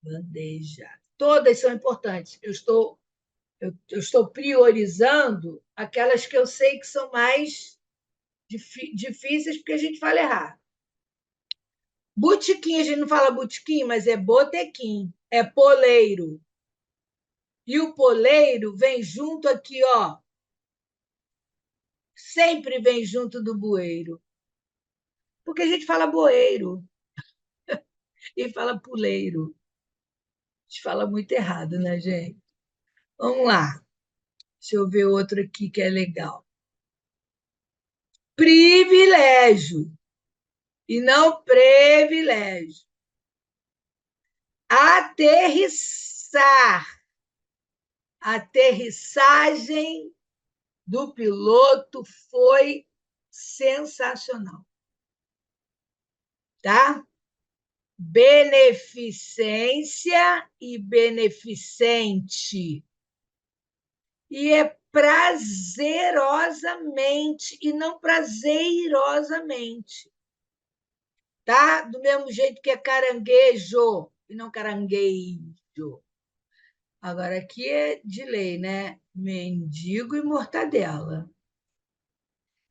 Bandeja. Todas são importantes. Eu estou priorizando aquelas que eu sei que são mais difíceis, porque a gente fala errado. Botequim, a gente não fala botequim, mas é botequim. É poleiro. E o poleiro vem junto aqui, ó. Sempre vem junto do bueiro. Porque a gente fala boeiro e fala puleiro. A gente fala muito errado, né, gente? Vamos lá. Deixa eu ver outro aqui que é legal. Privilégio e não privilégio. Aterrissar. Aterrissagem do piloto foi sensacional. Tá? Beneficência e beneficente. E é prazerosamente e não prazeirosamente. Tá? Do mesmo jeito que é caranguejo e não caranguejo. Agora aqui é de lei, né? Mendigo e mortadela.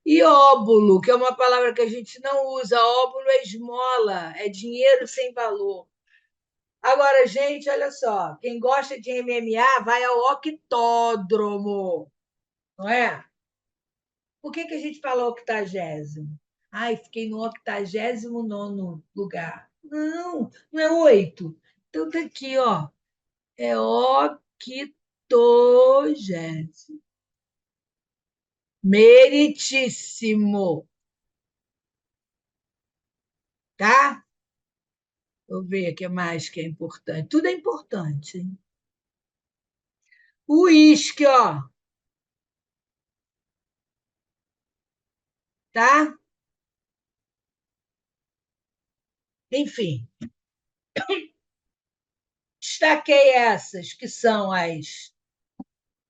E óbulo, que é uma palavra que a gente não usa. Óbulo é esmola, é dinheiro sem valor. Agora, gente, olha só, quem gosta de MMA vai ao octódromo, não é? Por que a gente fala 80º? Ai, fiquei no 89º lugar. Não, não é 8. Então tá aqui, ó. É octogésimo. Meritíssimo, tá? Vou ver o que mais que é importante. Tudo é importante, hein? O uísque, ó, tá? Enfim, destaquei essas que são as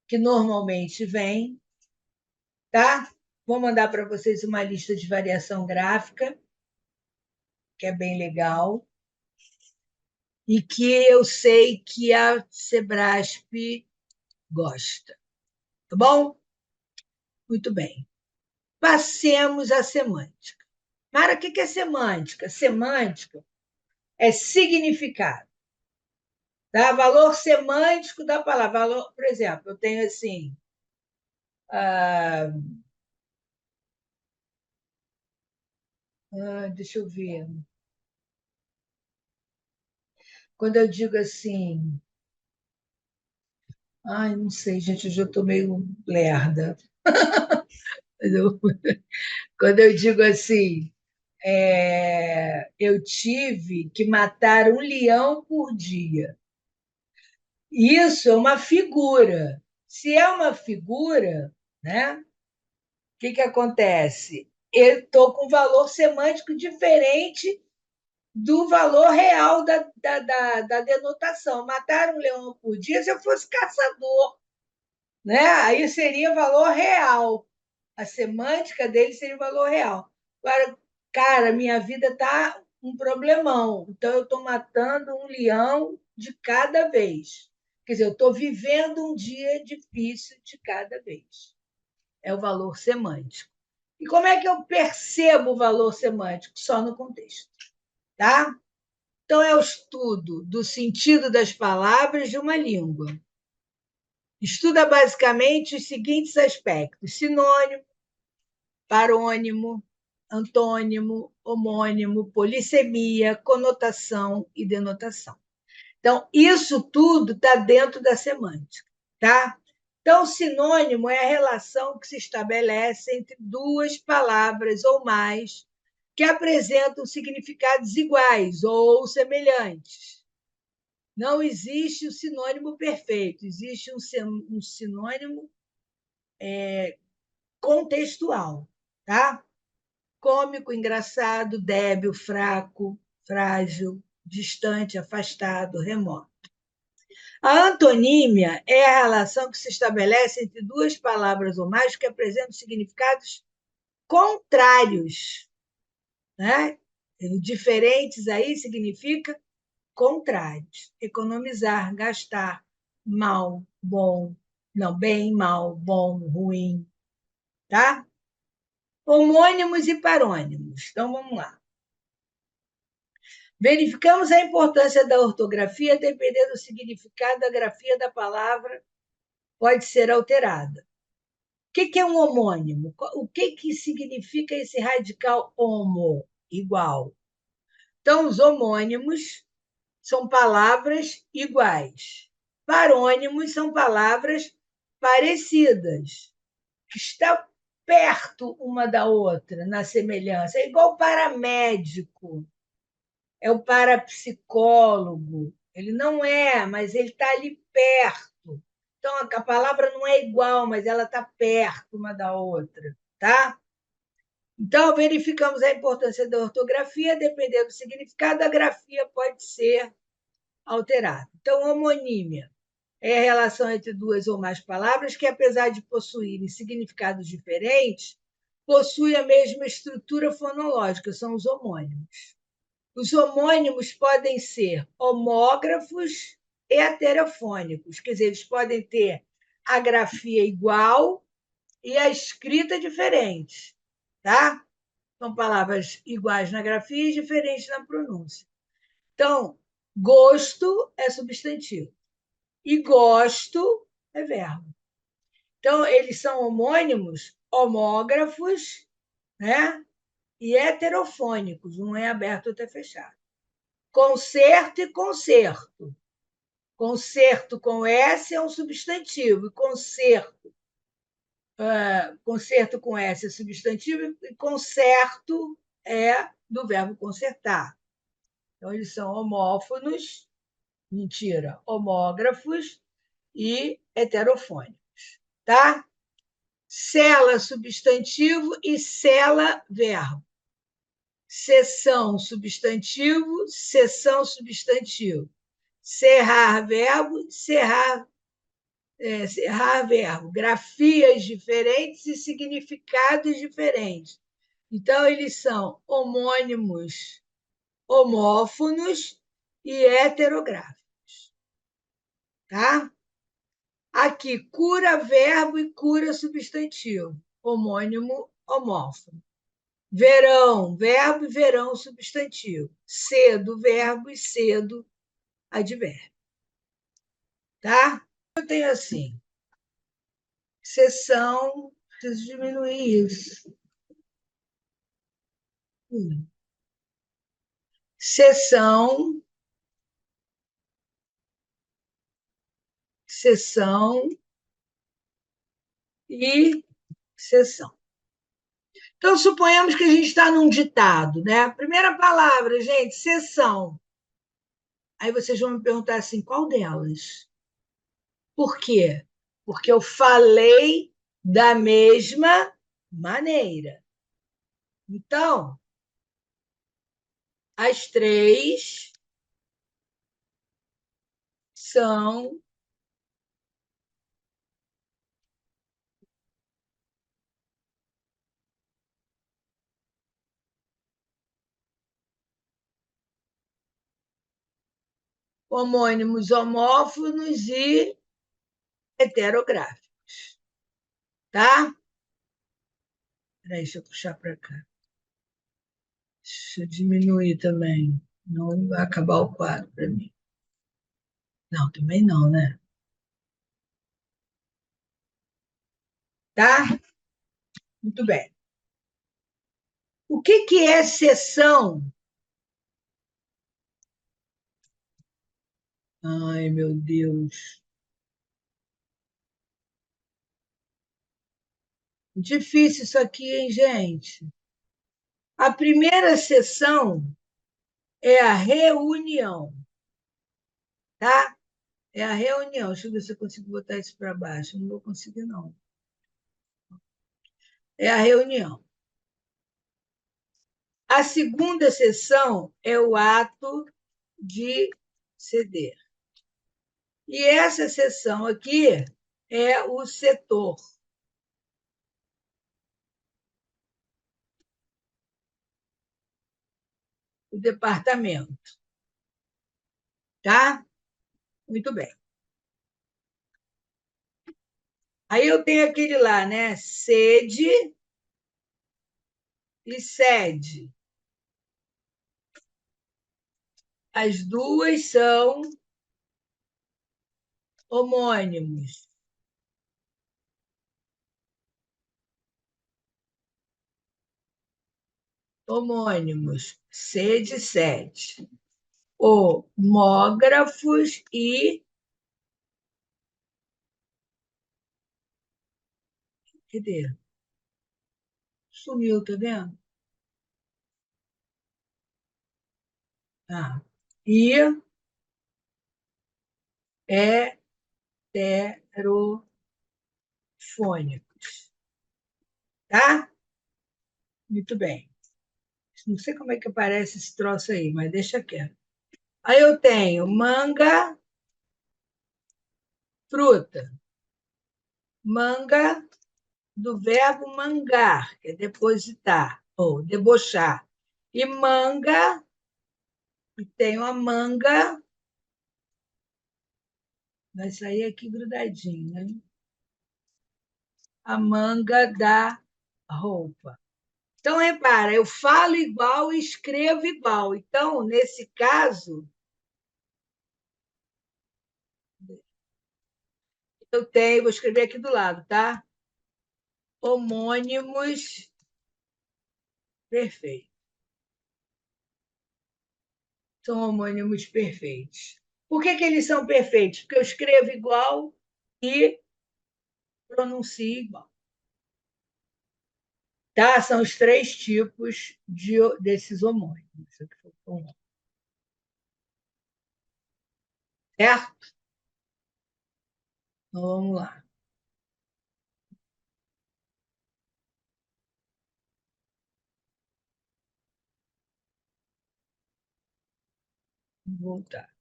que normalmente vêm, tá? Vou mandar para vocês uma lista de variação gráfica, que é bem legal, e que eu sei que a Sebrasp gosta. Tá bom? Muito bem. Passemos à semântica. Mara, o que é semântica? Semântica é significado. Tá? Valor semântico da palavra. Valor, por exemplo, eu tenho assim. Deixa eu ver. Quando eu digo assim. Ai, não sei, gente, eu já estou meio lerda. Quando eu digo assim, eu tive que matar um leão por dia. Isso é uma figura. Se é uma figura, né, o que acontece? Eu estou com um valor semântico diferente do valor real da denotação. Matar um leão por dia se eu fosse caçador, né? Aí seria valor real. A semântica dele seria o valor real. Agora, cara, minha vida está um problemão. Então, eu estou matando um leão de cada vez. Quer dizer, eu estou vivendo um dia difícil de cada vez. É o valor semântico. E como é que eu percebo o valor semântico? Só no contexto. Tá? Então, é o estudo do sentido das palavras de uma língua. Estuda basicamente os seguintes aspectos: sinônimo, parônimo, antônimo, homônimo, polissemia, conotação e denotação. Então, isso tudo está dentro da semântica, tá? Então, sinônimo é a relação que se estabelece entre duas palavras ou mais que apresentam significados iguais ou semelhantes. Não existe o sinônimo perfeito, existe um sinônimo contextual, tá? Cômico, engraçado, débil, fraco, frágil, distante, afastado, remoto. A antonímia é a relação que se estabelece entre duas palavras ou mais que apresentam significados contrários, né? Diferentes aí significa contrários. Economizar, gastar, mal, bom, não, bem, mal, bom, ruim, tá? Homônimos e parônimos. Então, vamos lá. Verificamos a importância da ortografia, dependendo do significado, a grafia da palavra pode ser alterada. O que é um homônimo? O que significa esse radical homo, igual? Então, os homônimos são palavras iguais. Parônimos são palavras parecidas, que estão perto uma da outra na semelhança. É igual paramédico, é o parapsicólogo. Ele não é, mas ele está ali perto. Então, a palavra não é igual, mas ela está perto uma da outra, tá? Então, verificamos a importância da ortografia, dependendo do significado, a grafia pode ser alterada. Então, homonímia é a relação entre duas ou mais palavras que, apesar de possuírem significados diferentes, possuem a mesma estrutura fonológica, são os homônimos. Os homônimos podem ser homógrafos e heterofônicos, quer dizer, eles podem ter a grafia igual e a escrita diferente, tá? São palavras iguais na grafia e diferentes na pronúncia. Então, Gosto é substantivo. E gosto é verbo. Então, eles são homônimos, homógrafos, né? E heterofônicos. Um é aberto, outro é fechado. Concerto e concerto. Concerto com S é um substantivo, e concerto com S é substantivo, e concerto é do verbo concertar. Então, eles são homófonos, mentira, homógrafos e heterofônicos, tá? Cela substantivo e cela verbo. Seção substantivo, seção substantivo. Cerrar verbo, cerrar verbo. Grafias diferentes e significados diferentes. Então, eles são homônimos, homófonos e heterográficos. Tá? Aqui, cura verbo e cura substantivo. Homônimo, homófono. Verão, verbo e verão substantivo. Cedo, verbo e cedo, advérbio. Tá? Eu tenho assim, seção, preciso diminuir isso. Seção, seção e seção. Então, suponhamos que a gente está num ditado, né? Primeira palavra, gente, seção. Aí vocês vão me perguntar assim, qual delas? Por quê? Porque eu falei da mesma maneira. Então, as três são homônimos homófonos e heterográficos. Tá? Peraí, deixa eu puxar para cá. Deixa eu diminuir também. Não vai acabar o quadro para mim. Não, também não, né? Tá? Muito bem. O que é seção? Ai, meu Deus. Difícil isso aqui, hein, gente? A primeira sessão é a reunião, tá? É a reunião. Deixa eu ver se eu consigo botar isso para baixo. Não vou conseguir, não. É a reunião. A segunda sessão é o ato de ceder. E essa sessão aqui é o setor. O departamento. Tá? Muito bem. Aí eu tenho aquele lá, né? Sede e sede. As duas são homônimos. Homônimos. Sede e sede. Homógrafos e. Cadê? Sumiu, tá vendo? Ah. E heterofônicos. Tá? Muito bem. Não sei como é que aparece esse troço aí, mas deixa quieto. Aí eu tenho manga, fruta. Manga do verbo mangar, que é depositar, ou debochar. E manga, e tenho a manga, vai sair aqui grudadinho, né? A manga da roupa. Então, repara, eu falo igual e escrevo igual. Então, nesse caso, Eu tenho, vou escrever aqui do lado, tá? Homônimos perfeitos. São homônimos perfeitos. Por que eles são perfeitos? Porque eu escrevo igual e pronuncio igual. Tá? São os 3 tipos desses homônimos. Certo? Então, vamos lá. Vou voltar.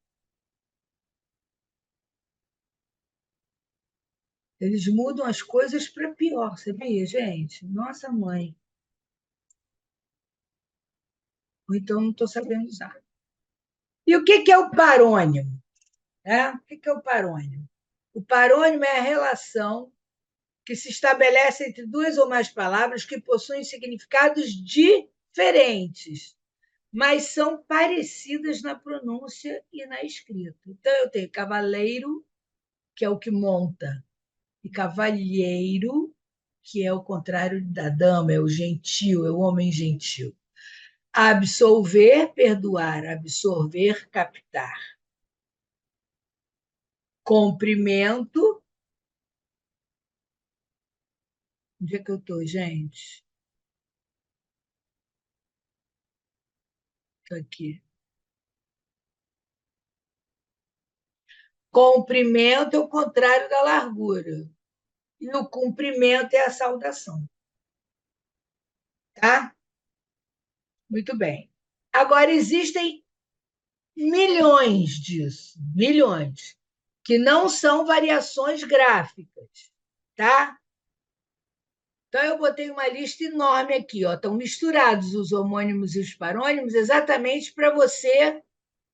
Eles mudam as coisas para pior, sabia, gente? Nossa mãe. Ou então não estou sabendo usar. E o que é o parônimo? O que é o parônimo? O parônimo é a relação que se estabelece entre duas ou mais palavras que possuem significados diferentes, mas são parecidas na pronúncia e na escrita. Então, eu tenho cavaleiro, que é o que monta, e cavalheiro, que é o contrário da dama, é o gentil, é o homem gentil. Absolver, perdoar, absorver, captar. Comprimento. Onde é que eu estou, gente? Estou aqui. Comprimento é o contrário da largura. E o cumprimento é a saudação. Tá? Muito bem. Agora, existem milhões disso, milhões, que não são variações gráficas. Tá? Então, eu botei uma lista enorme aqui. Ó. Estão misturados os homônimos e os parônimos exatamente para você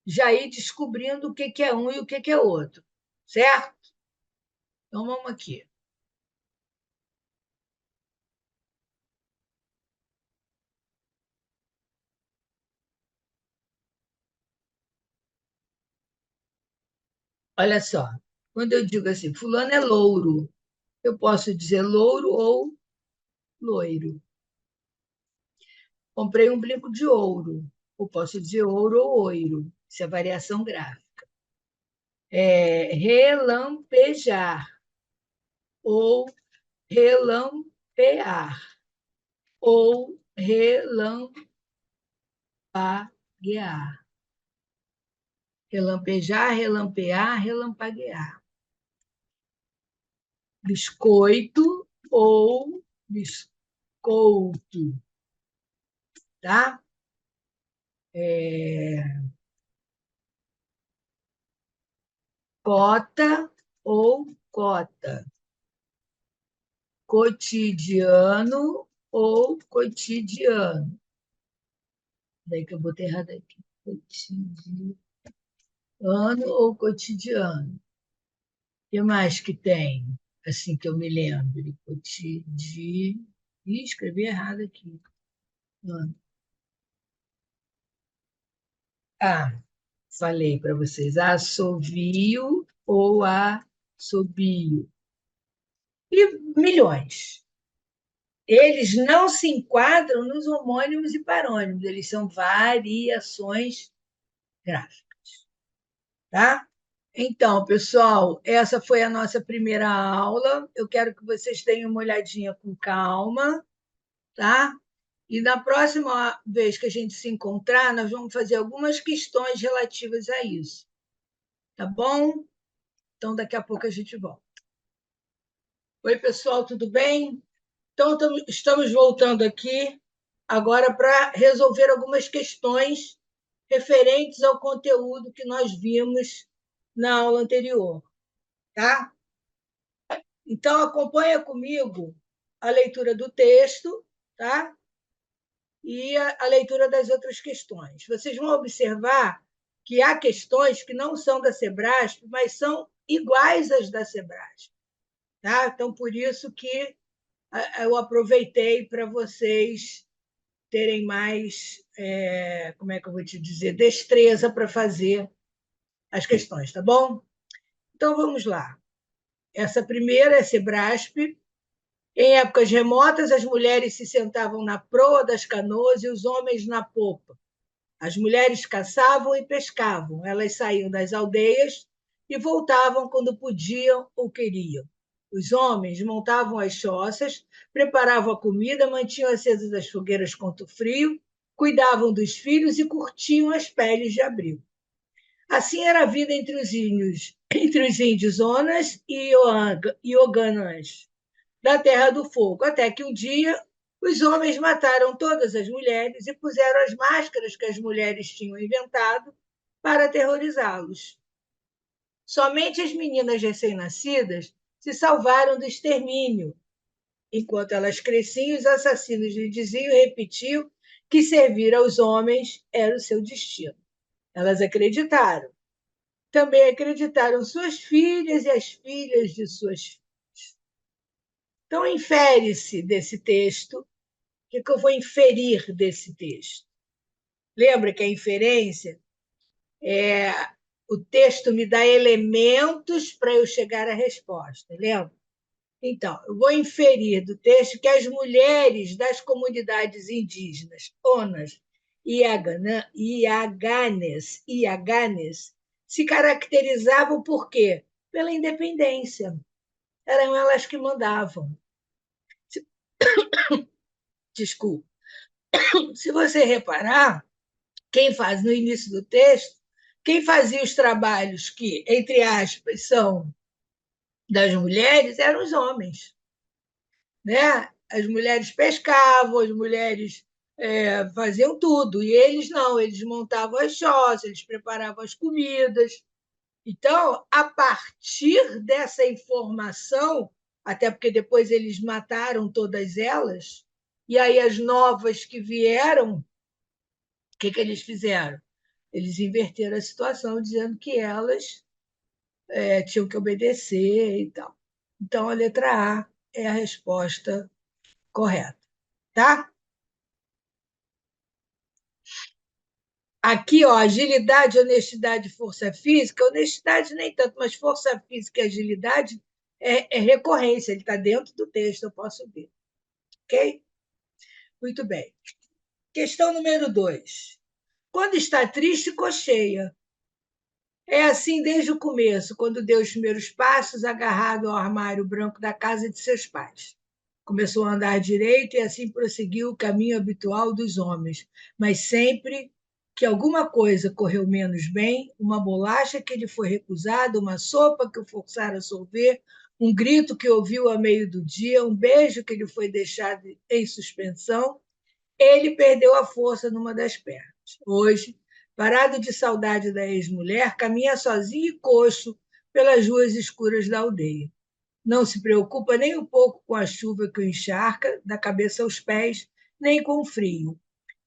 já ir descobrindo o que é um e o que é outro. Certo? Então, vamos aqui. Olha só. Quando eu digo assim, fulano é louro, eu posso dizer louro ou loiro. Comprei um brinco de ouro, eu posso dizer ouro ou oiro. Isso é variação gráfica. Relampejar ou relampear ou relampaguear. Relampejar, relampear, relampaguear. Biscoito ou biscoito, tá? Cota ou cota. Cotidiano ou cotidiano. Daí que eu botei errado aqui. Cotidiano ou cotidiano. O que mais que tem? Assim que eu me lembre. Ih, escrevi errado aqui. Ah, falei para vocês. Assovio ou assobio. E milhões. Eles não se enquadram nos homônimos e parônimos, eles são variações gráficas. Tá? Então, pessoal, essa foi a nossa primeira aula. Eu quero que vocês tenham uma olhadinha com calma, tá? E na próxima vez que a gente se encontrar, nós vamos fazer algumas questões relativas a isso, tá bom? Então, daqui a pouco a gente volta. Oi, pessoal, tudo bem? Então, estamos voltando aqui agora para resolver algumas questões referentes ao conteúdo que nós vimos na aula anterior, tá? Então, acompanha comigo a leitura do texto, tá? E a leitura das outras questões. Vocês vão observar que há questões que não são da Sebrasp, mas são iguais às da Sebrasp, tá? Então, por isso que eu aproveitei para vocês terem mais, como é que eu vou te dizer, destreza para fazer as questões, tá bom? Então, vamos lá. Essa primeira é Sebraspe. Em épocas remotas, as mulheres se sentavam na proa das canoas e os homens na popa. As mulheres caçavam e pescavam. Elas saíam das aldeias e voltavam quando podiam ou queriam. Os homens montavam as choças, preparavam a comida, mantinham acesas as fogueiras contra o frio, cuidavam dos filhos e curtiam as peles de abril. Assim era a vida entre os índios Onas e Ioganãs, da Terra do Fogo, até que um dia os homens mataram todas as mulheres e puseram as máscaras que as mulheres tinham inventado para aterrorizá-los. Somente as meninas recém-nascidas se salvaram do extermínio. Enquanto elas cresciam, os assassinos lhe diziam e repetiam que servir aos homens era o seu destino. Elas acreditaram. Também acreditaram suas filhas e as filhas de suas filhas. Então, infere-se desse texto. O que eu vou inferir desse texto? Lembra que a inferência é o texto me dá elementos para eu chegar à resposta, lembra? Então, eu vou inferir do texto que as mulheres das comunidades indígenas, Onas e Iaganes, se caracterizavam por quê? Pela independência. Eram elas que mandavam. Desculpa. Se você reparar, quem faz no início do texto, quem fazia os trabalhos que, entre aspas, são das mulheres eram os homens, né? As mulheres pescavam, as mulheres faziam tudo, e eles não, eles montavam as choças, eles preparavam as comidas. Então, a partir dessa informação, até porque depois eles mataram todas elas, e aí as novas que vieram, o que eles fizeram? Eles inverteram a situação, dizendo que elas tinham que obedecer e tal. Então, a letra A é a resposta correta, tá? Aqui, ó, agilidade, honestidade, força física. Honestidade nem tanto, mas força física e agilidade é recorrência, ele está dentro do texto, eu posso ver. Ok? Muito bem. Questão número 2. Quando está triste, cocheia. É assim desde o começo, quando deu os primeiros passos, agarrado ao armário branco da casa de seus pais. Começou a andar direito e assim prosseguiu o caminho habitual dos homens, mas sempre que alguma coisa correu menos bem, uma bolacha que lhe foi recusada, uma sopa que o forçaram a sorver, um grito que ouviu a meio do dia, um beijo que lhe foi deixado em suspensão, ele perdeu a força numa das pernas. Hoje, parado de saudade da ex-mulher, caminha sozinho e coxo pelas ruas escuras da aldeia. Não se preocupa nem um pouco com a chuva que o encharca, da cabeça aos pés, nem com o frio.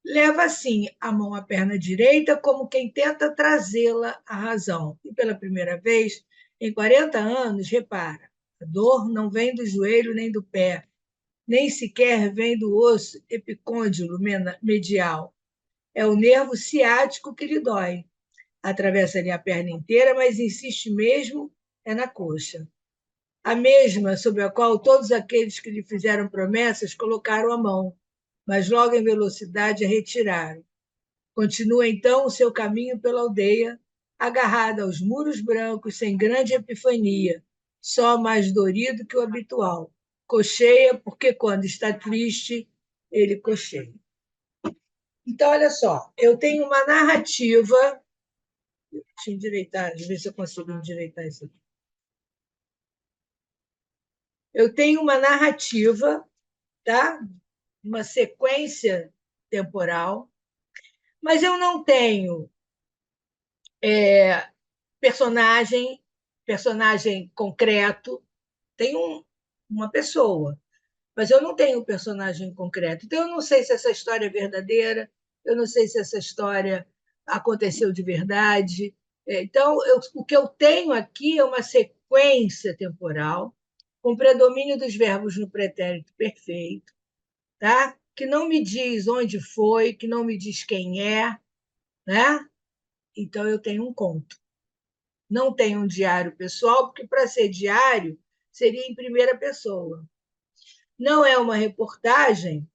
Leva, assim, a mão à perna direita, como quem tenta trazê-la à razão. E, pela primeira vez, em 40 anos, repara, a dor não vem do joelho nem do pé, nem sequer vem do osso epicôndilo medial. É o nervo ciático que lhe dói. Atravessa-lhe a perna inteira, mas insiste mesmo é na coxa. A mesma sobre a qual todos aqueles que lhe fizeram promessas colocaram a mão, mas logo em velocidade a retiraram. Continua então o seu caminho pela aldeia, agarrada aos muros brancos, sem grande epifania, só mais dorido que o habitual. Cocheia, porque quando está triste, ele cocheia. Então, olha só, eu tenho uma narrativa. Deixa eu endireitar, deixa eu ver se eu consigo endireitar isso aqui. Eu tenho uma narrativa, tá? Uma sequência temporal, mas eu não tenho personagem, personagem concreto, tenho uma pessoa, mas eu não tenho um personagem concreto. Então, eu não sei se essa história é verdadeira, eu não sei se essa história aconteceu de verdade. Então, o que eu tenho aqui é uma sequência temporal, com predomínio dos verbos no pretérito perfeito, tá? Que não me diz onde foi, que não me diz quem é, né? Então, eu tenho um conto. Não tenho um diário pessoal, porque para ser diário seria em primeira pessoa. Não é uma reportagem,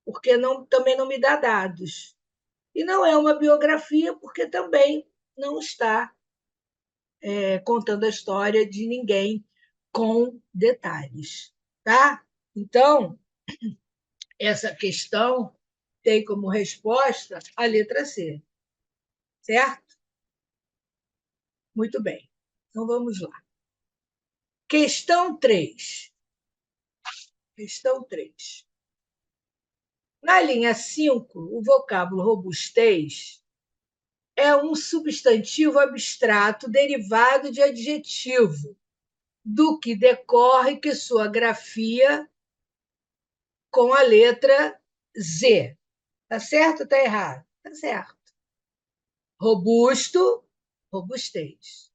porque também não me dá dados. E não é uma biografia, porque também não está contando a história de ninguém com detalhes. Tá? Então, essa questão tem como resposta a letra C, certo? Muito bem. Então, vamos lá. Questão 3. Questão 3. Na linha 5, o vocábulo robustez é um substantivo abstrato derivado de adjetivo, do que decorre que sua grafia com a letra Z. Tá certo ou tá errado? Tá certo. Robusto, robustez.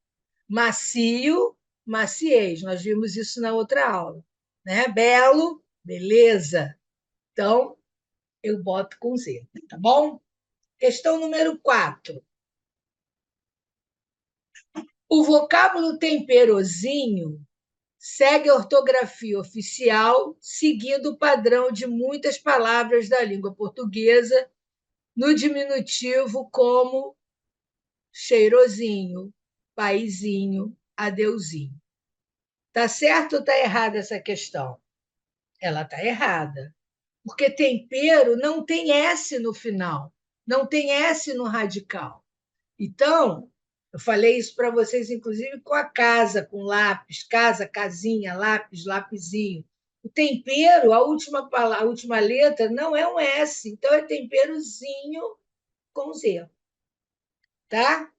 Macio, maciez. Nós vimos isso na outra aula. Né? Belo, beleza. Então, eu boto com Z, tá bom? Questão número 4. O vocábulo temperozinho segue a ortografia oficial, seguindo o padrão de muitas palavras da língua portuguesa, no diminutivo como cheirosinho, paizinho, adeuzinho. Tá certo ou tá errada essa questão? Ela tá errada. Porque tempero não tem S no final, não tem S no radical. Então, eu falei isso para vocês, inclusive, com a casa, com lápis, casa, casinha, lápis, lapisinho. O tempero, a última letra, não é um S, então é temperozinho com Z. Tá?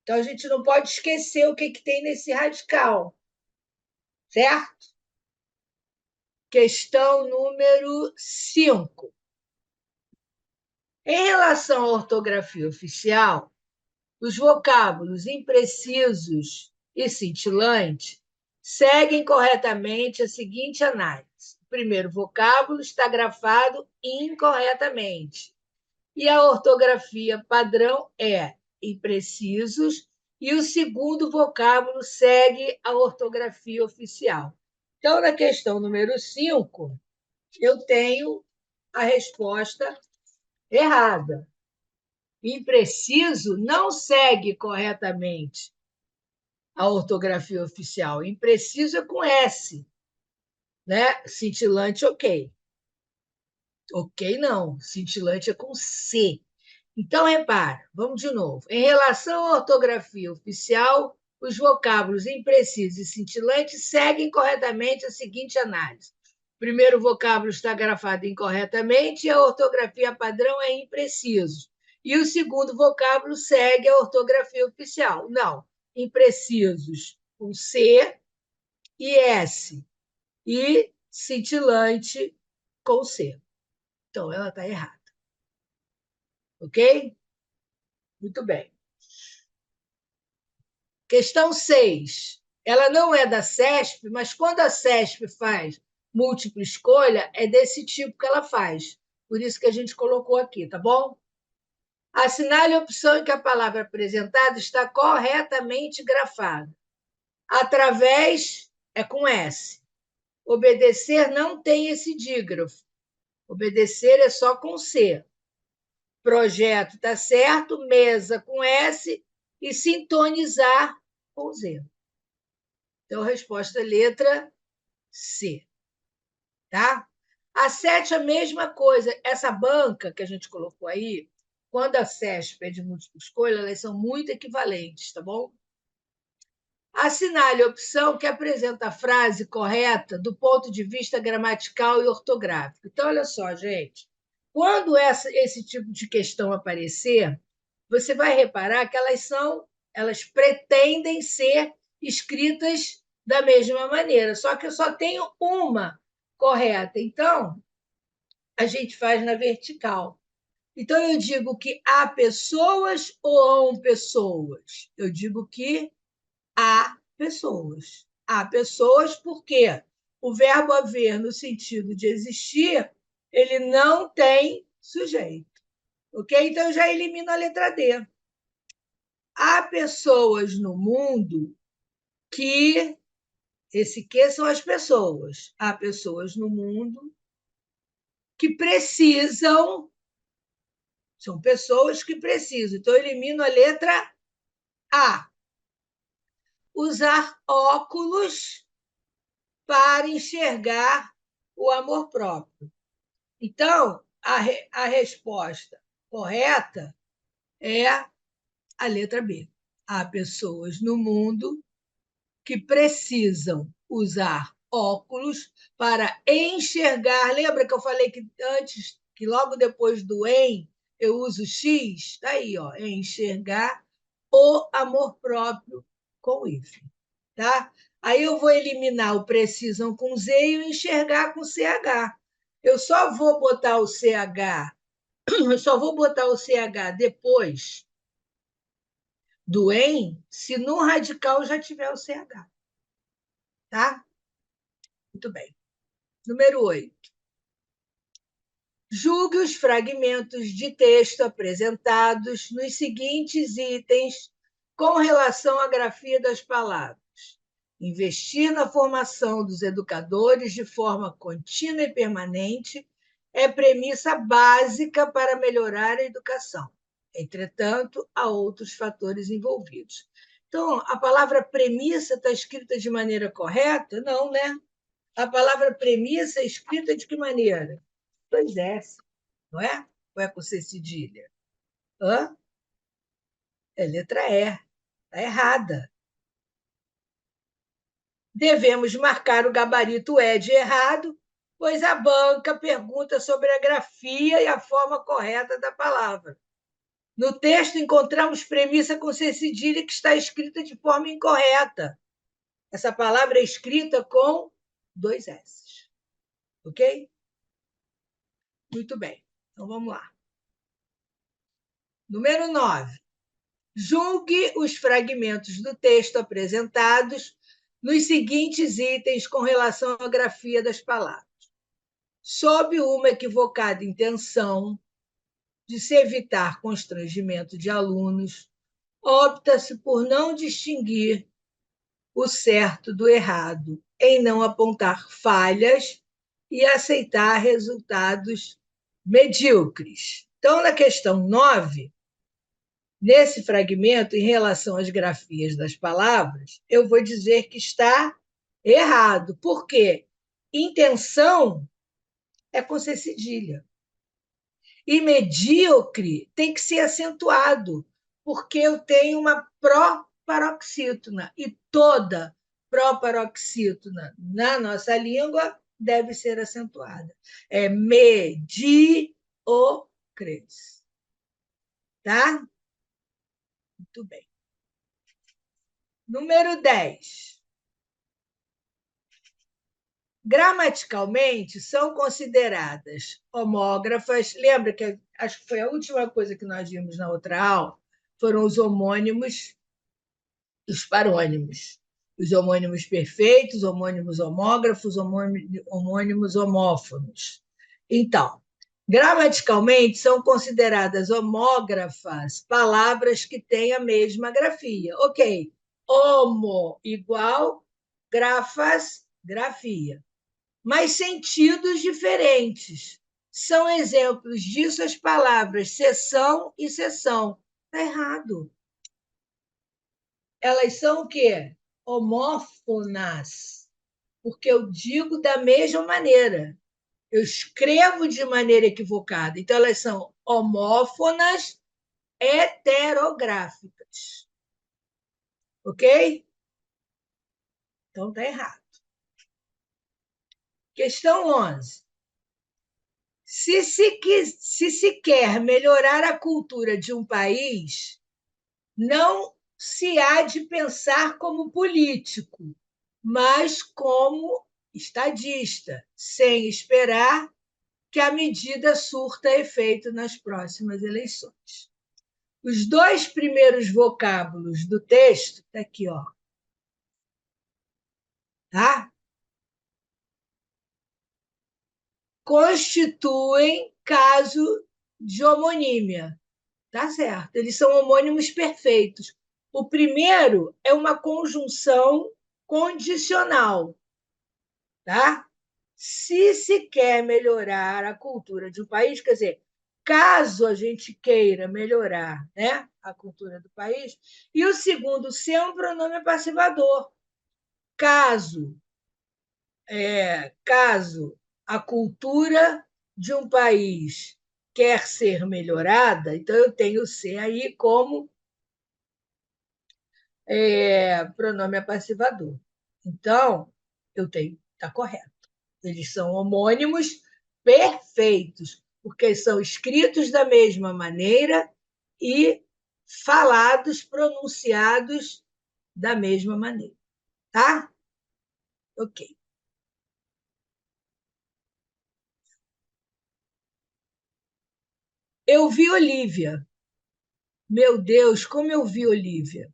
Então, a gente não pode esquecer o que tem nesse radical, certo? Questão número 5. Em relação à ortografia oficial, os vocábulos imprecisos e cintilantes seguem corretamente a seguinte análise. O primeiro vocábulo está grafado incorretamente e a ortografia padrão é imprecisos e o segundo vocábulo segue a ortografia oficial. Então, na questão número 5, eu tenho a resposta errada. Impreciso não segue corretamente a ortografia oficial. Impreciso é com S, né? Cintilante, ok. Ok, não. Cintilante é com C. Então, repara, vamos de novo. Em relação à ortografia oficial, os vocábulos impreciso e cintilante seguem corretamente a seguinte análise. O primeiro vocábulo está grafado incorretamente e a ortografia padrão é impreciso. E o segundo vocábulo segue a ortografia oficial. Não, imprecisos com C e S. E cintilante com C. Então, ela está errada. Ok? Muito bem. Questão 6. Ela não é da CESP, mas quando a CESP faz múltipla escolha, é desse tipo que ela faz. Por isso que a gente colocou aqui, tá bom? Assinale a opção em que a palavra apresentada está corretamente grafada. Através é com S. Obedecer não tem esse dígrafo. Obedecer é só com C. Projeto está certo, mesa com S e sintonizar com Z. Então, resposta letra C. Tá? A 7, a mesma coisa. Essa banca que a gente colocou aí, quando a CESP é de múltipla escolha, elas são muito equivalentes, tá bom? Assinale a opção que apresenta a frase correta do ponto de vista gramatical e ortográfico. Então, olha só, gente. Quando esse tipo de questão aparecer, você vai reparar que elas pretendem ser escritas da mesma maneira, só que eu só tenho uma correta. Então, a gente faz na vertical. Então, eu digo que há pessoas ou hão pessoas? Eu digo que há pessoas. Há pessoas porque o verbo haver, no sentido de existir, ele não tem sujeito. Ok? Então, eu já elimino a letra D. Há pessoas no mundo que Esse que são as pessoas. Há pessoas no mundo que precisam, são pessoas que precisam. Então, eu elimino a letra A. Usar óculos para enxergar o amor próprio. Então, a resposta correta é a letra B. Há pessoas no mundo que precisam usar óculos para enxergar. Lembra que eu falei que antes, que logo depois do eu uso X? Está aí, ó, enxergar o amor próprio com hífen. Tá? Aí eu vou eliminar o precisam com Z e o enxergar com CH. Eu só vou botar o CH, eu só vou botar o CH depois do se no radical já tiver o CH. Tá? Muito bem. Número 8. Julgue os fragmentos de texto apresentados nos seguintes itens com relação à grafia das palavras. Investir na formação dos educadores de forma contínua e permanente é premissa básica para melhorar a educação. Entretanto, há outros fatores envolvidos. Então, a palavra premissa está escrita de maneira correta? Não, né? A palavra premissa é escrita de que maneira? Pois é, não é? Ou é com C cedilha? Hã? É letra E. Está errada. Devemos marcar o gabarito E de errado, pois a banca pergunta sobre a grafia e a forma correta da palavra. No texto, encontramos premissa com C cedilha que está escrita de forma incorreta. Essa palavra é escrita com 2 S. Ok? Muito bem. Então, vamos lá. Número 9. Julgue os fragmentos do texto apresentados nos seguintes itens com relação à grafia das palavras. Sob uma equivocada intenção de se evitar constrangimento de alunos, opta-se por não distinguir o certo do errado, em não apontar falhas e aceitar resultados medíocres. Então, na questão 9, nesse fragmento, em relação às grafias das palavras, eu vou dizer que está errado. Por quê? Intenção é com C cedilha. E medíocre tem que ser acentuado, porque eu tenho uma proparoxítona, e toda proparoxítona na nossa língua deve ser acentuada. É mediocres. Tá? Muito bem. Número 10. Gramaticalmente, são consideradas homógrafas. Lembra que acho que foi a última coisa que nós vimos na outra aula? Foram os homônimos e os parônimos. Os homônimos perfeitos, homônimos homógrafos, homônimos homófonos. Então, gramaticalmente, são consideradas homógrafas palavras que têm a mesma grafia. Ok, homo igual, grafas, grafia. Mas sentidos diferentes. São exemplos disso as palavras sessão e sessão. Está errado. Elas são o quê? Homófonas, porque eu digo da mesma maneira. Eu escrevo de maneira equivocada. Então, elas são homófonas heterográficas. Ok? Então, está errado. Questão 11. Se se quer melhorar a cultura de um país, não se há de pensar como político, mas como estadista, sem esperar que a medida surta efeito nas próximas eleições. Os 2 primeiros vocábulos do texto, está aqui, ó, tá? Constituem caso de homonímia. Tá certo, eles são homônimos perfeitos. O primeiro é uma conjunção condicional, tá? Se quer melhorar a cultura de um país, quer dizer, caso a gente queira melhorar, né, a cultura do país, e o segundo, ser um pronome passivador. Caso a cultura de um país quer ser melhorada, então eu tenho ser aí como pronome passivador. Então, eu tenho, está correto. Eles são homônimos perfeitos, porque são escritos da mesma maneira e falados, pronunciados da mesma maneira. Tá? Ok. Eu vi Olivia. Meu Deus, como eu vi Olivia.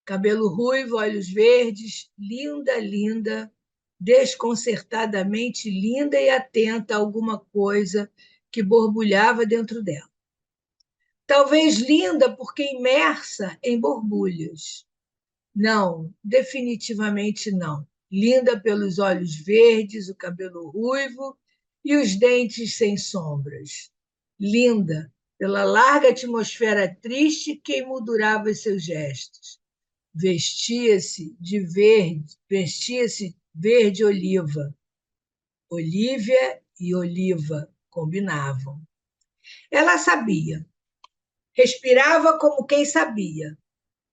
Cabelo ruivo, olhos verdes, linda, linda, desconcertadamente linda e atenta a alguma coisa que borbulhava dentro dela. Talvez linda porque imersa em borbulhas. Não, definitivamente não. Linda pelos olhos verdes, o cabelo ruivo e os dentes sem sombras. Linda pela larga atmosfera triste que emoldurava os seus gestos. Vestia-se verde oliva. Olívia e oliva combinavam. Ela sabia, respirava como quem sabia.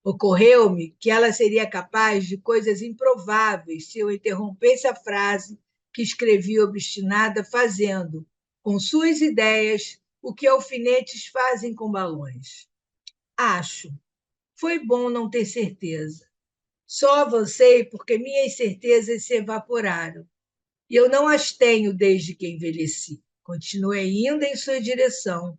Ocorreu-me que ela seria capaz de coisas improváveis se eu interrompesse a frase que escrevi obstinada, fazendo, com suas ideias, o que alfinetes fazem com balões. Acho. Foi bom não ter certeza. Só avancei porque minhas certezas se evaporaram. E eu não as tenho desde que envelheci. Continuei indo em sua direção,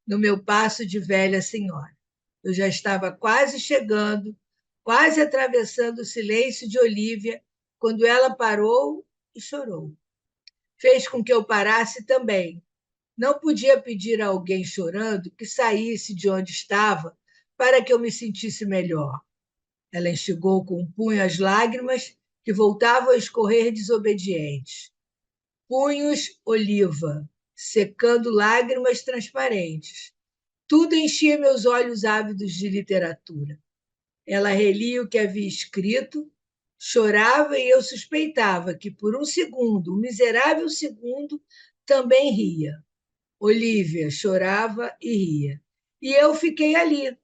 no meu passo de velha senhora. Eu já estava quase chegando, quase atravessando o silêncio de Olívia, quando ela parou e chorou. Fez com que eu parasse também. Não podia pedir a alguém chorando que saísse de onde estava para que eu me sentisse melhor. Ela enxugou com um punho as lágrimas que voltavam a escorrer desobedientes. Punhos oliva, secando lágrimas transparentes. Tudo enchia meus olhos ávidos de literatura. Ela relia o que havia escrito, chorava e eu suspeitava que, por um segundo, um miserável segundo, também ria. Olívia chorava e ria. E eu fiquei ali,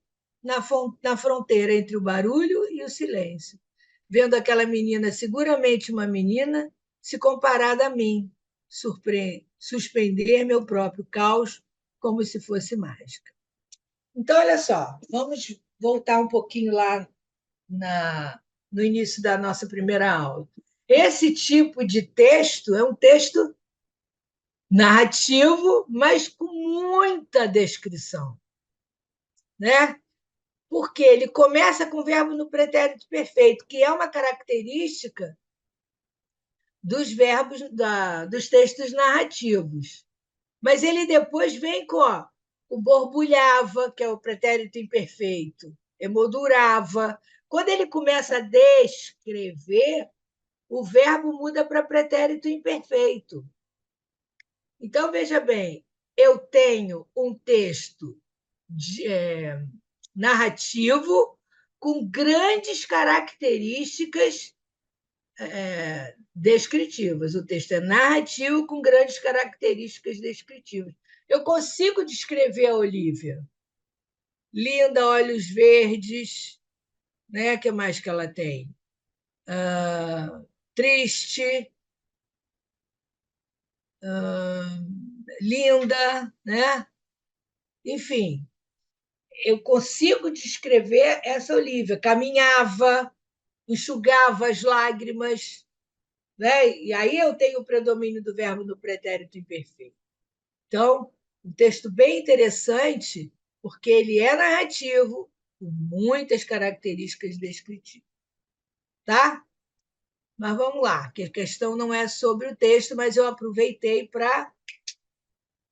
na fronteira entre o barulho e o silêncio, vendo aquela menina, seguramente uma menina, se comparada a mim, suspender meu próprio caos como se fosse mágica. Então, olha só, vamos voltar um pouquinho lá no início da nossa primeira aula. Esse tipo de texto é um texto narrativo, mas com muita descrição, né? Porque ele começa com o verbo no pretérito perfeito, que é uma característica dos verbos dos textos narrativos. Mas ele depois vem com o borbulhava, que é o pretérito imperfeito, emoldurava. Quando ele começa a descrever, o verbo muda para pretérito imperfeito. Então, veja bem, eu tenho um texto narrativo com grandes características descritivas. O texto é narrativo com grandes características descritivas. Eu consigo descrever a Olívia. Linda, olhos verdes, né? O que mais que ela tem? Triste, linda, né? Enfim, eu consigo descrever essa Olívia. Caminhava, enxugava as lágrimas, né? E aí eu tenho o predomínio do verbo no pretérito imperfeito. Então, um texto bem interessante, porque ele é narrativo, com muitas características descritivas. Tá? Mas vamos lá, que a questão não é sobre o texto, mas eu aproveitei para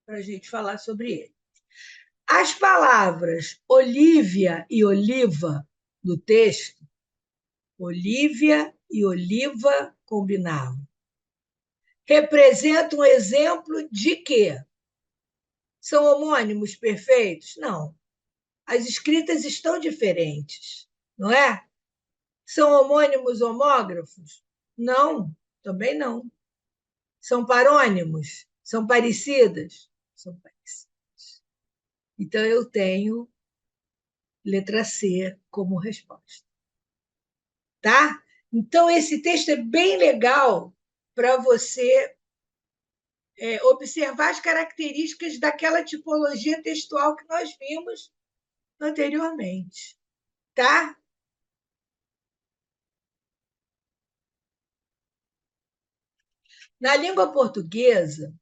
a gente falar sobre ele. As palavras Olívia e Oliva no texto, Olívia e oliva combinavam. Representa um exemplo de quê? São homônimos perfeitos? Não. As escritas estão diferentes, não é? São homônimos homógrafos? Não, também não. São parônimos? São parecidas? São parecidas. Então, eu tenho letra C como resposta. Tá? Então, esse texto é bem legal para você observar as características daquela tipologia textual que nós vimos anteriormente. Tá? Na língua portuguesa,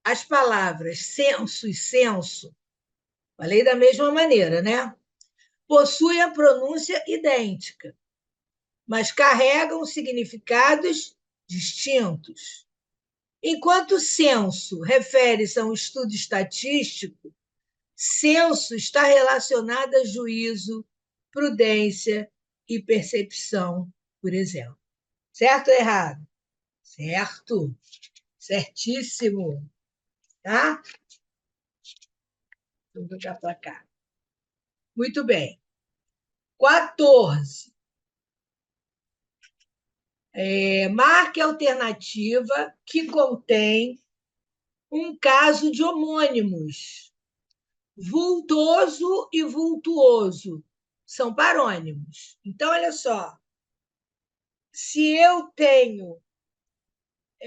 as palavras senso e senso, falei da mesma maneira, né? Possuem a pronúncia idêntica, mas carregam significados distintos. Enquanto senso refere-se a um estudo estatístico, senso está relacionado a juízo, prudência e percepção, por exemplo. Certo ou errado? Certo. Certíssimo. Tá? Vou jogar para cá. Muito bem. 14. Marque a alternativa que contém um caso de homônimos. Vultoso e vultuoso são parônimos. Então, olha só. Se eu tenho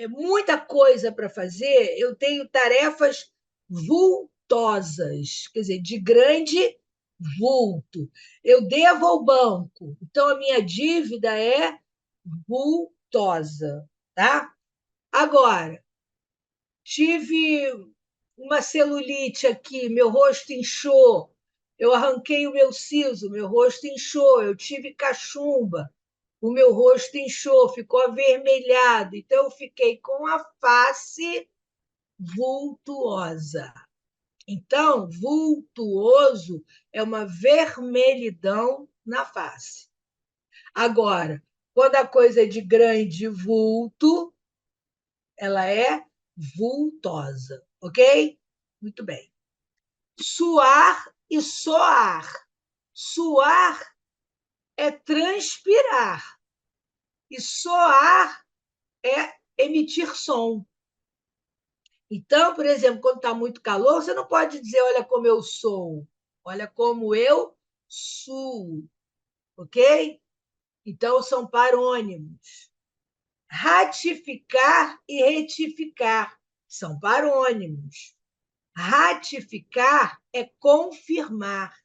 muita coisa para fazer, eu tenho tarefas vultosas, quer dizer, de grande vulto. Eu devo ao banco, então a minha dívida é vultosa, tá? Agora, tive uma celulite aqui, meu rosto inchou, eu arranquei o meu siso, meu rosto inchou, eu tive cachumba, o meu rosto inchou, ficou avermelhado, então eu fiquei com a face vultuosa. Então, vultuoso é uma vermelhidão na face. Agora, quando a coisa é de grande vulto, ela é vultosa, ok? Muito bem. Suar e soar. Suar é transpirar e soar é emitir som. Então, por exemplo, quando está muito calor, você não pode dizer olha como eu sou, olha como eu suo, ok? Então, são parônimos. Ratificar e retificar são parônimos. Ratificar é confirmar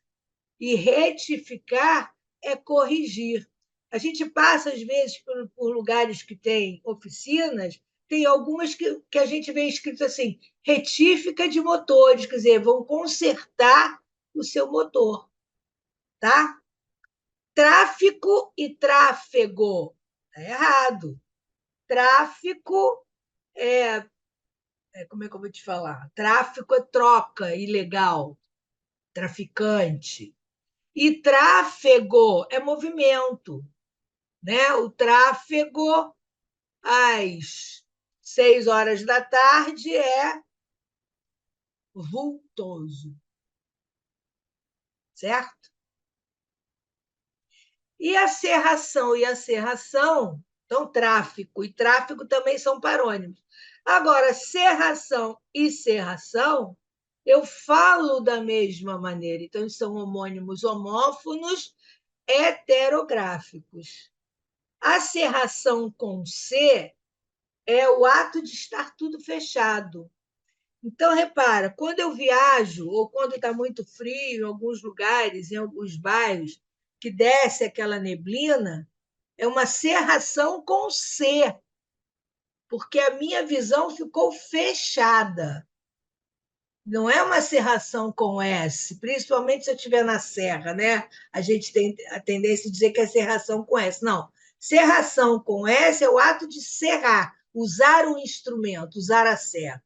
e retificar é corrigir. A gente passa, às vezes, por lugares que tem oficinas, tem algumas que a gente vê escrito assim, retífica de motores, quer dizer, vão consertar o seu motor. Tá? Tráfico e tráfego. Está errado. Tráfico como é que eu vou te falar? Tráfico é troca ilegal, traficante. E tráfego é movimento. Né? O tráfego, às 6 horas da tarde, é vultoso. Certo? E a cerração e a cerração, então, tráfico e tráfego também são parônimos. Agora, cerração e cerração, eu falo da mesma maneira. Então, são homônimos homófonos heterográficos. A cerração com C é o ato de estar tudo fechado. Então, repara, quando eu viajo, ou quando está muito frio em alguns lugares, em alguns bairros, que desce aquela neblina, é uma cerração com C, porque a minha visão ficou fechada. Não é uma cerração com S, principalmente se eu estiver na serra, né? A gente tem a tendência de dizer que é cerração com S. Não. Cerração com S é o ato de serrar, usar o instrumento, usar a serra.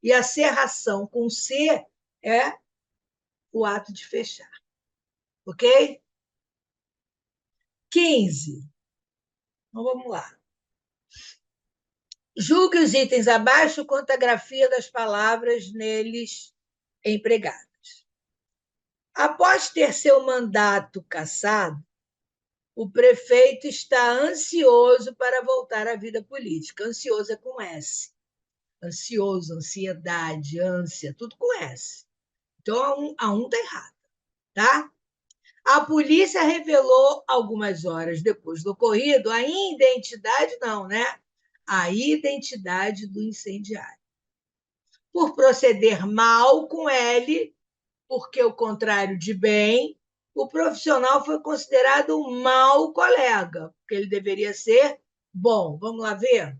E a cerração com C é o ato de fechar. Ok? 15. Então, vamos lá. Julgue os itens abaixo quanto à grafia das palavras neles empregadas. Após ter seu mandato cassado, o prefeito está ansioso para voltar à vida política. Ansioso é com S. Ansioso, ansiedade, ânsia, tudo com S. Então, a um está errado, tá? A polícia revelou, algumas horas depois do ocorrido, a identidade, não, né? A identidade do incendiário. Por proceder mal com ele, porque o contrário de bem, o profissional foi considerado um mau colega, porque ele deveria ser bom. Vamos lá ver?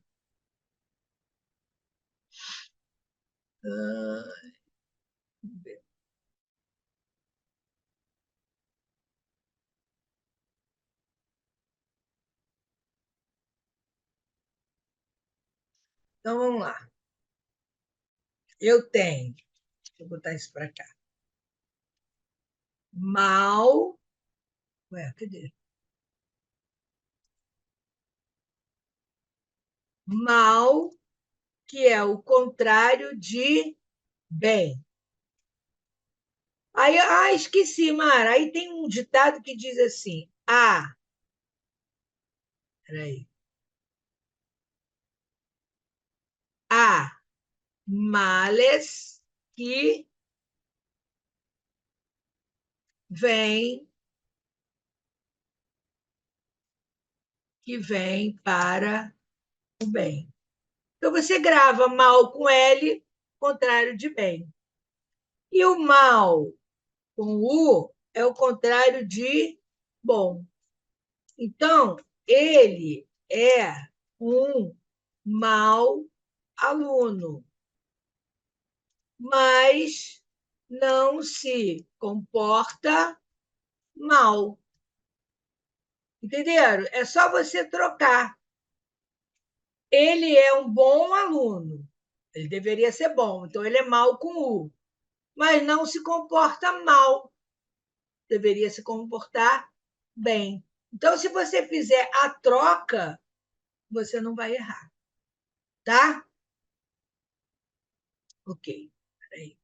Então, vamos lá. Eu tenho, deixa eu botar isso para cá. Mal. Ué, cadê? Mal, que é o contrário de bem. Aí, esqueci, Mara. Aí tem um ditado que diz assim: peraí, há males que vêm para o bem. Então você grava mal com L, contrário de bem. E o mal com U é o contrário de bom. Então, ele é um mau aluno, mas não se comporta mal. Entenderam? É só você trocar. Ele é um bom aluno. Ele deveria ser bom, então ele é mal com U. Mas não se comporta mal. Deveria se comportar bem. Então, se você fizer a troca, você não vai errar. Tá? Ok. Peraí.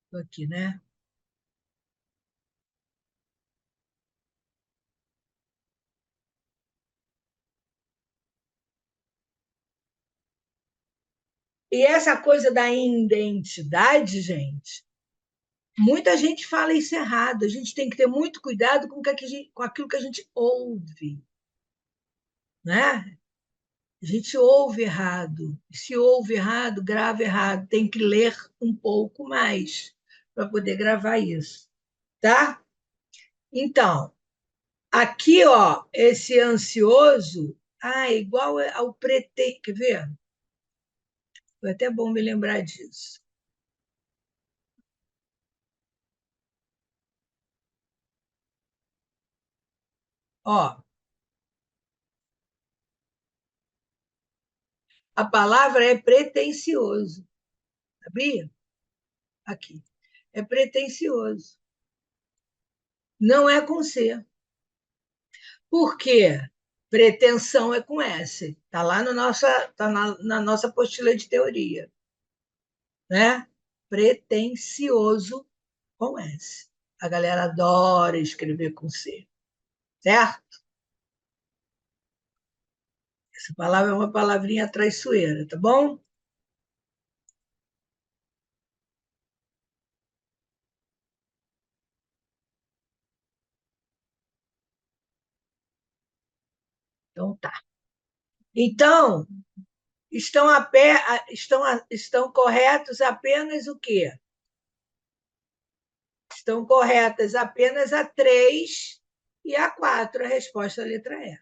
Estou aqui, né? E essa coisa da identidade, gente, muita gente fala isso errado. A gente tem que ter muito cuidado com aquilo que a gente ouve, né? A gente ouve errado. Se ouve errado, grava errado. Tem que ler um pouco mais para poder gravar isso, tá? Então, aqui, ó, esse ansioso, é igual ao pretende. Quer ver? Foi até bom me lembrar disso. Ó, a palavra é pretensioso, sabia? Aqui. É pretensioso. Não é com C. Por quê? Pretensão é com S. Está lá no nossa, tá na nossa apostila de teoria. Né? Pretensioso com S. A galera adora escrever com C. Certo? Essa palavra é uma palavrinha traiçoeira, tá bom? Então tá. Então, estão corretos apenas o quê? Estão corretas apenas a 3 e a 4, a resposta à letra E.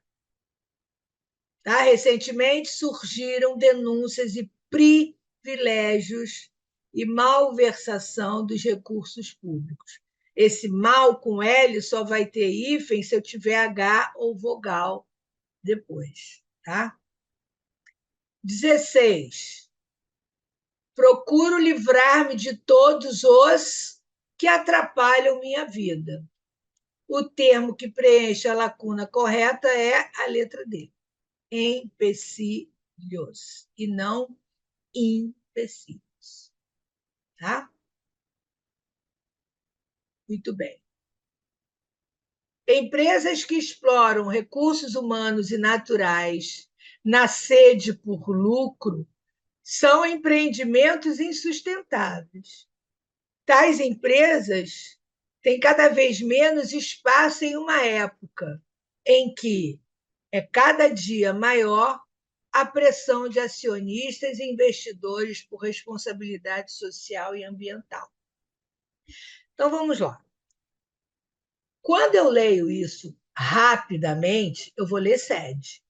Tá? Recentemente surgiram denúncias de privilégios e malversação dos recursos públicos. Esse mal com L só vai ter hífen se eu tiver H ou vogal depois. Tá? 16. Procuro livrar-me de todos os que atrapalham minha vida. O termo que preenche a lacuna correta é a letra D. Empecilhos, e não empecilhos. Tá? Muito bem. Empresas que exploram recursos humanos e naturais na sede por lucro são empreendimentos insustentáveis. Tais empresas têm cada vez menos espaço em uma época em que é cada dia maior a pressão de acionistas e investidores por responsabilidade social e ambiental. Então, vamos lá. Quando eu leio isso rapidamente, eu vou ler SED.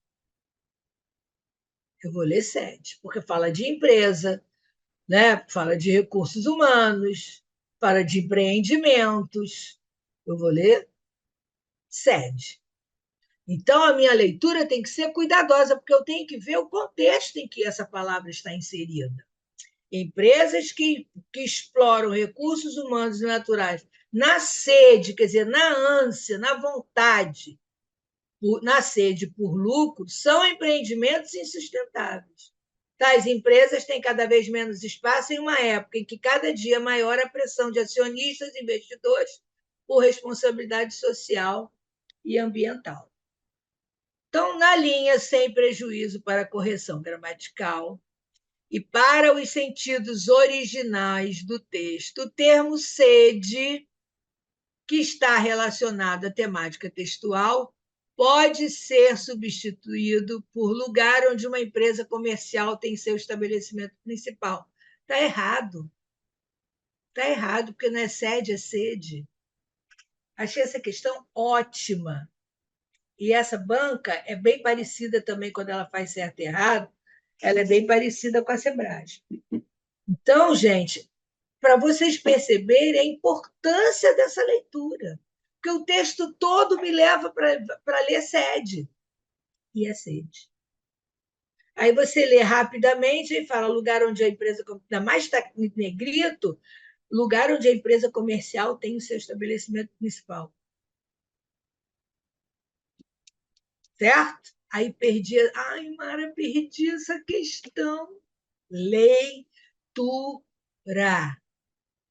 Eu vou ler SED, porque fala de empresa, né? Fala de recursos humanos, fala de empreendimentos. Eu vou ler SED. Então, a minha leitura tem que ser cuidadosa, porque eu tenho que ver o contexto em que essa palavra está inserida. Empresas que exploram recursos humanos e naturais na sede, quer dizer, na ânsia, na vontade, na sede por lucro, são empreendimentos insustentáveis. Tais empresas têm cada vez menos espaço em uma época em que cada dia é maior a pressão de acionistas e investidores por responsabilidade social e ambiental. Então, na linha sem prejuízo para a correção gramatical e para os sentidos originais do texto, o termo sede, que está relacionado à temática textual, pode ser substituído por lugar onde uma empresa comercial tem seu estabelecimento principal. Está errado. Está errado, porque não é sede, é sede. Achei essa questão ótima. E essa banca é bem parecida também, quando ela faz certo e errado, ela é bem parecida com a Sebrasp. Então, gente, para vocês perceberem a importância dessa leitura, porque o texto todo me leva para ler sede, e é sede. Aí você lê rapidamente e fala lugar onde a empresa, ainda mais está em negrito, lugar onde a empresa comercial tem o seu estabelecimento principal. Certo? Aí perdi. Ai, Mara, perdi essa questão. Leitura.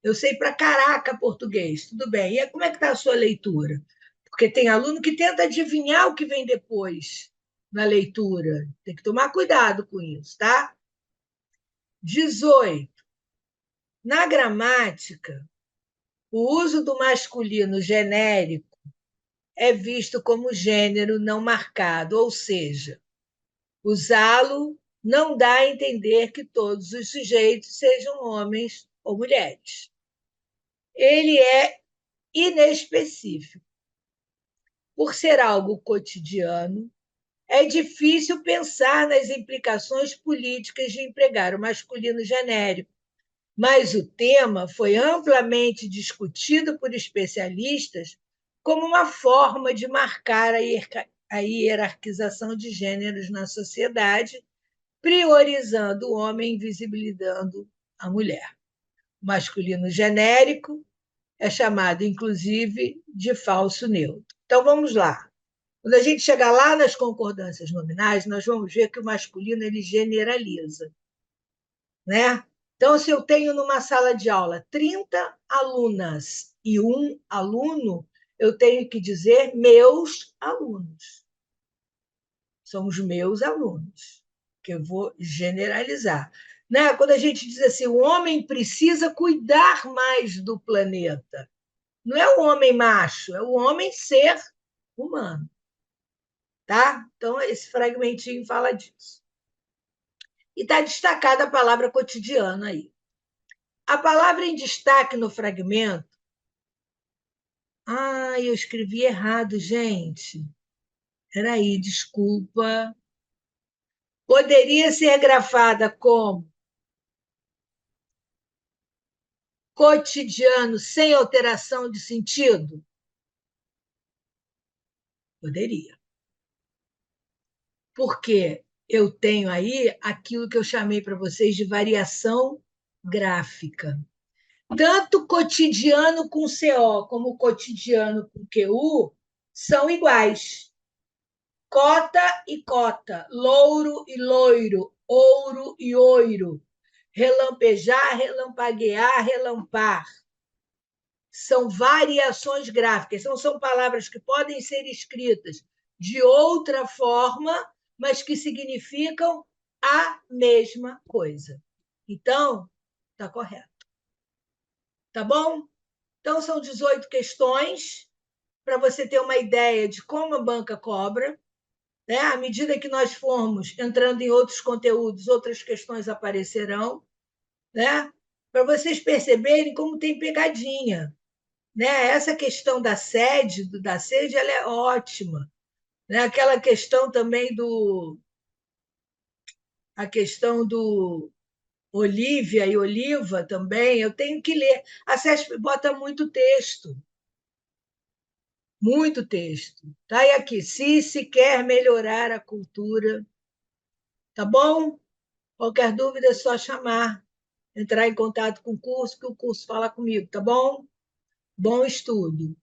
Eu sei para caraca português, tudo bem. E como é que está a sua leitura? Porque tem aluno que tenta adivinhar o que vem depois na leitura. Tem que tomar cuidado com isso, tá? 18. Na gramática, o uso do masculino genérico é visto como gênero não marcado, ou seja, usá-lo não dá a entender que todos os sujeitos sejam homens ou mulheres. Ele é inespecífico. Por ser algo cotidiano, é difícil pensar nas implicações políticas de empregar o masculino genérico, mas o tema foi amplamente discutido por especialistas como uma forma de marcar a hierarquização de gêneros na sociedade, priorizando o homem e invisibilizando a mulher. O masculino genérico é chamado, inclusive, de falso neutro. Então, vamos lá. Quando a gente chegar lá nas concordâncias nominais, nós vamos ver que o masculino ele generaliza. Né? Então, se eu tenho numa sala de aula 30 alunas e um aluno, eu tenho que dizer meus alunos. São os meus alunos, que eu vou generalizar. Né? Quando a gente diz assim, o homem precisa cuidar mais do planeta. Não é o homem macho, é o homem ser humano. Tá? Então, esse fragmentinho fala disso. E está destacada a palavra cotidiano aí. A palavra em destaque no fragmento. Ah, eu escrevi errado, gente. Peraí, desculpa. Poderia ser grafada como cotidiano sem alteração de sentido? Poderia. Porque eu tenho aí aquilo que eu chamei para vocês de variação gráfica. Tanto cotidiano com CO como cotidiano com QU são iguais. Cota e cota, louro e loiro, ouro e oiro, relampejar, relampaguear, relampar. São variações gráficas, são palavras que podem ser escritas de outra forma, mas que significam a mesma coisa. Então, está correto. Tá bom? Então, são 18 questões para você ter uma ideia de como a banca cobra. Né? À medida que nós formos entrando em outros conteúdos, outras questões aparecerão, né? Para vocês perceberem como tem pegadinha. Né? Essa questão da sede ela é ótima. Né? Aquela questão também a questão do Olívia e Oliva também, eu tenho que ler. A CESP bota muito texto. Tá? E aqui, se quer melhorar a cultura, tá bom? Qualquer dúvida é só chamar, entrar em contato com o curso, que o curso fala comigo, tá bom? Bom estudo.